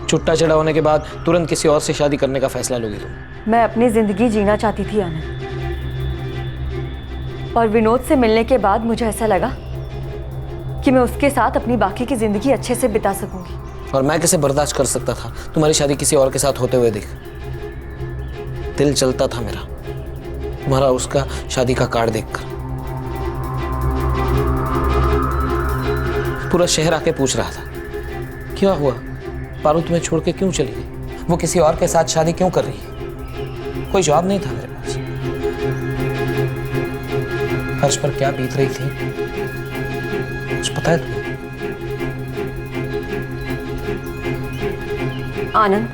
N: छुट्टा छड़ा होने के बाद तुरंत किसी और से शादी करने का फैसला लोगी तुम।
D: मैं अपनी जिंदगी जीना चाहती थी आनंद, और विनोद से मिलने के बाद मुझे ऐसा लगा कि मैं उसके साथ अपनी बाकी की जिंदगी अच्छे से बिता सकूंगी।
N: और मैं कैसे बर्दाश्त कर सकता था तुम्हारी शादी किसी और के साथ होते हुए देख। दिल चलता था मेरा तुम्हारा उसका शादी का कार्ड देखकर। पूरा शहर आके पूछ रहा था क्या हुआ पारुल, तुम्हें छोड़ के क्यों चली गई, वो किसी और के साथ शादी क्यों कर रही है। कोई जवाब नहीं था मेरे पास। हर्ष पर क्या बीत रही थी कुछ पता है तुम्हें?
D: आनंद,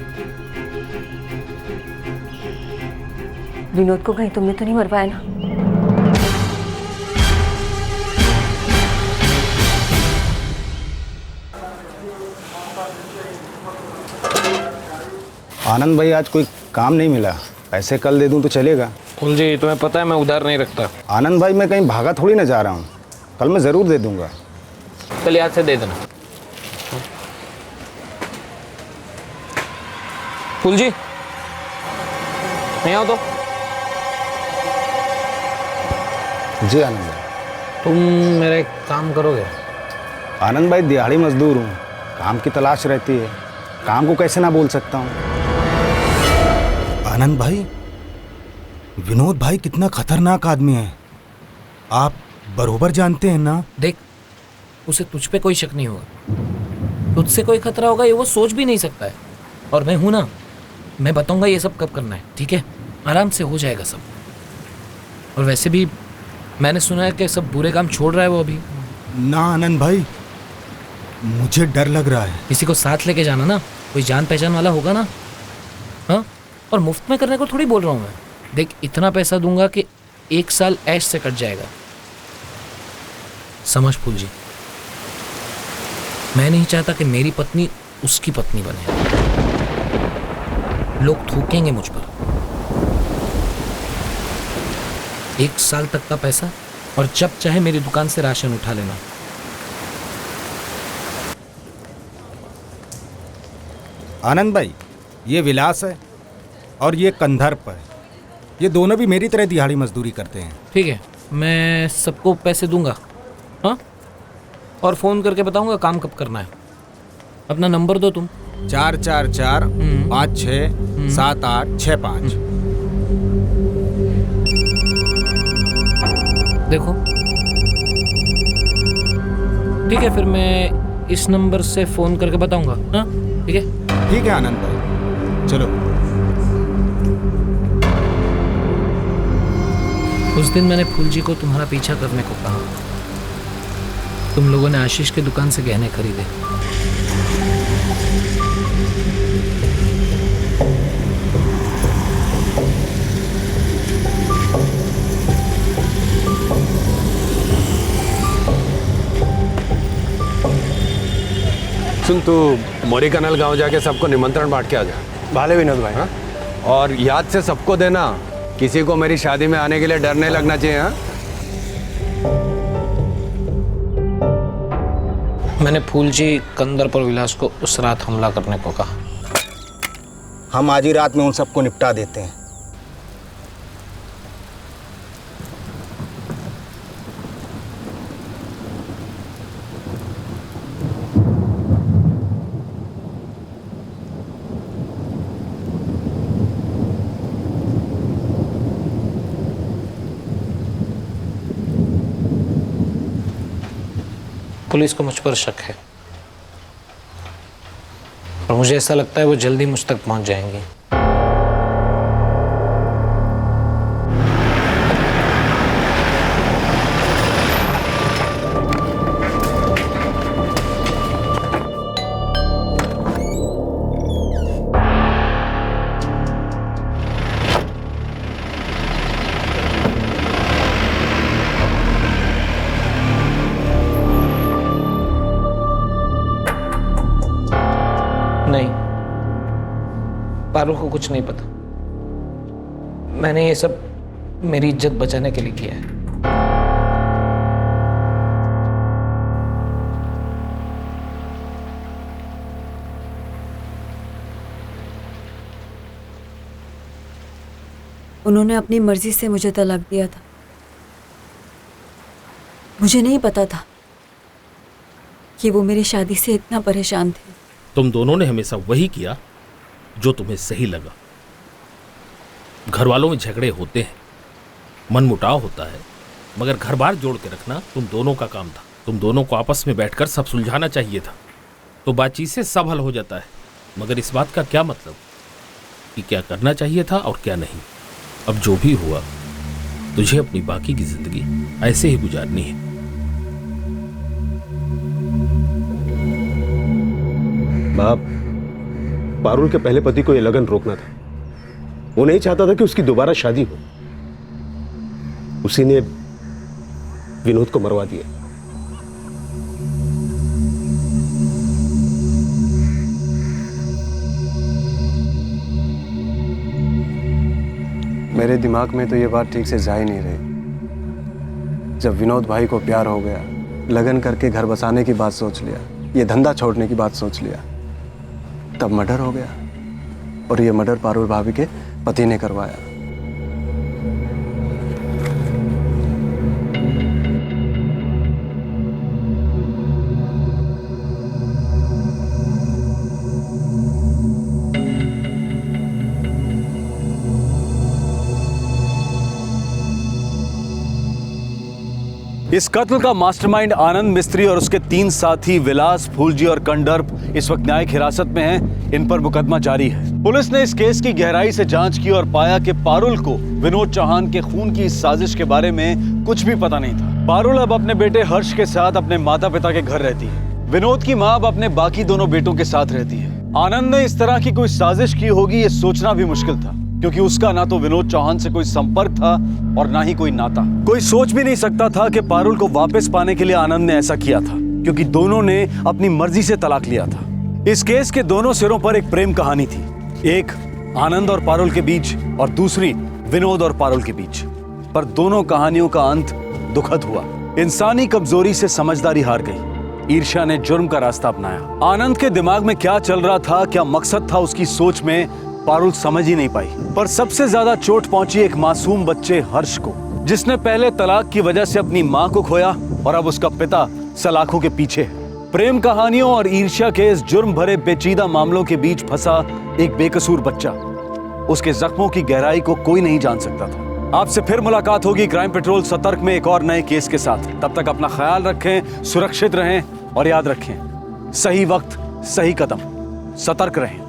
D: विनोद को कहीं तुमने तो नहीं मरवाया ना?
I: आनंद भाई, आज कोई काम नहीं मिला, पैसे कल दे दूं तो चलेगा?
N: फूल जी, तुम्हें पता है मैं उधार नहीं रखता।
I: आनंद भाई, मैं कहीं भागा थोड़ी ना जा रहा हूँ, कल मैं ज़रूर दे दूंगा।
N: कल याद से दे देना। फूल जी, नहीं आओ तो।
I: जी आनंद भाई।
N: तुम मेरा एक काम करोगे?
I: आनंद भाई, दिहाड़ी मजदूर हूँ, काम की तलाश रहती है, काम को कैसे ना बोल सकता हूँ। आनंद भाई, विनोद भाई कितना खतरनाक आदमी है, आप बरोबर जानते हैं ना?
N: देख, उसे तुझ पे कोई शक नहीं होगा, तुझसे कोई खतरा होगा ये वो सोच भी नहीं सकता है। और मैं हूं ना, मैं बताऊंगा ये सब कब करना है, ठीक है? आराम से हो जाएगा सब। और वैसे भी मैंने सुना है कि सब बुरे काम छोड़ रहा है वो अभी।
I: ना आनंद भाई, मुझे डर लग रहा है।
N: किसी को साथ लेके जाना ना, कोई जान पहचान वाला होगा ना। हाँ, और मुफ्त में करने को थोड़ी बोल रहा हूँ मैं। देख, इतना पैसा दूंगा कि 1 साल ऐश से कट जाएगा, समझ फूल जी। मैं नहीं चाहता कि मेरी पत्नी उसकी पत्नी बने। लोग थूकेंगे मुझ पर। 1 साल तक का पैसा, और जब चाहे मेरी दुकान से राशन उठा लेना।
I: आनंद भाई, ये विलास है और ये कंधर्प है, ये दोनों भी मेरी तरह दिहाड़ी मजदूरी करते हैं।
N: ठीक है, मैं सबको पैसे दूंगा, हाँ? और फ़ोन करके बताऊंगा काम कब करना है। अपना नंबर दो तुम।
I: 444-56-7865।
N: देखो, ठीक है, फिर मैं इस नंबर से फ़ोन करके बताऊंगा, हाँ? ठीक है?
I: ठीक है आनंद भाई, चलो।
N: उस दिन मैंने फूल जी को तुम्हारा पीछा करने को कहा। तुम लोगों ने आशीष की दुकान से गहने खरीदे।
A: सुन, तू मोरी कनल गांव जाके सबको निमंत्रण बांट के आ जा।
L: भाले विनोद भाई।
A: हाँ? और याद से सबको देना, किसी को मेरी शादी में आने के लिए डर नहीं लगना चाहिए। हाँ?
N: मैंने फूल जी, कंदर्प और विलास को उस रात हमला करने को कहा।
I: हम आज ही रात में उन सबको निपटा देते हैं।
N: पुलिस को मुझ पर शक है और मुझे ऐसा लगता है वो जल्दी मुझ तक पहुंच जाएंगे। नहीं, पारुल को कुछ नहीं पता। मैंने ये सब मेरी इज्जत बचाने के लिए किया है।
D: उन्होंने अपनी मर्जी से मुझे तलाक दिया था। मुझे नहीं पता था कि वो मेरी शादी से इतना परेशान थे।
H: तुम दोनों ने हमेशा वही किया जो तुम्हें सही लगा। घर वालों में झगड़े होते हैं, मनमुटाव होता है, मगर घर बार जोड़ के रखना तुम दोनों का काम था। तुम दोनों को आपस में बैठकर सब सुलझाना चाहिए था, तो बातचीत से सब हल हो जाता है। मगर इस बात का क्या मतलब कि क्या करना चाहिए था और क्या नहीं। अब जो भी हुआ, तुझे अपनी बाकी की जिंदगी ऐसे ही गुजारनी है।
A: बाप, पारुल के पहले पति को ये लगन रोकना था। वो नहीं चाहता था कि उसकी दोबारा शादी हो। उसी ने विनोद को मरवा दिया।
L: मेरे दिमाग में तो ये बात ठीक से जा ही नहीं रही। जब विनोद भाई को प्यार हो गया, लगन करके घर बसाने की बात सोच लिया, ये धंधा छोड़ने की बात सोच लिया, तब मर्डर हो गया। और ये मर्डर पारुल भाभी के पति ने करवाया।
B: इस कत्ल का मास्टरमाइंड आनंद मिस्त्री और उसके 3 साथी विलास, फूलजी और कंडर्प इस वक्त न्यायिक हिरासत में हैं। इन पर मुकदमा जारी है। पुलिस ने इस केस की गहराई से जांच की और पाया कि पारुल को विनोद चौहान के खून की इस साजिश के बारे में कुछ भी पता नहीं था। पारुल अब अपने बेटे हर्ष के साथ अपने माता पिता के घर रहती है। विनोद की मां अब अपने बाकी दोनों बेटों के साथ रहती है। आनंद ने इस तरह की कोई साजिश की होगी ये सोचना भी मुश्किल था, क्योंकि उसका ना तो विनोद चौहान से कोई संपर्क था और ना ही कोई नाता। कोई सोच भी नहीं सकता था कि पारुल को वापस पाने के लिए आनंद ने ऐसा किया था, क्योंकि दोनों ने अपनी मर्जी से तलाक लिया था। इस केस के दोनों सिरों पर एक प्रेम कहानी थी, एक आनंद और पारुल के बीच और दूसरी विनोद और पारुल के बीच। पर दोनों कहानियों का अंत दुखद हुआ। इंसानी कमजोरी से समझदारी हार गई। ईर्ष्या ने जुर्म का रास्ता अपनाया। आनंद के दिमाग में क्या चल रहा था, क्या मकसद था उसकी सोच में, पारुल समझ ही नहीं पाई। पर सबसे ज्यादा चोट पहुंची एक मासूम बच्चे हर्ष को, जिसने पहले तलाक की वजह से अपनी मां को खोया और अब उसका पिता सलाखों के पीछे है। प्रेम कहानियों और ईर्ष्या के इस जुर्म भरे पेचीदा मामलों के बीच फंसा एक बेकसूर बच्चा। उसके जख्मों की गहराई को कोई नहीं जान सकता था। आपसे फिर मुलाकात होगी क्राइम पेट्रोल सतर्क में एक और नए केस के साथ। तब तक अपना ख्याल रखें, सुरक्षित रहें और याद रखें, सही वक्त सही कदम, सतर्क रहें।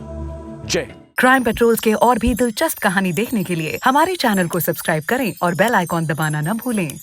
B: जय
R: क्राइम पेट्रोल्स के और भी दिलचस्प कहानी देखने के लिए हमारे चैनल को सब्सक्राइब करें और बेल आइकॉन दबाना न भूलें।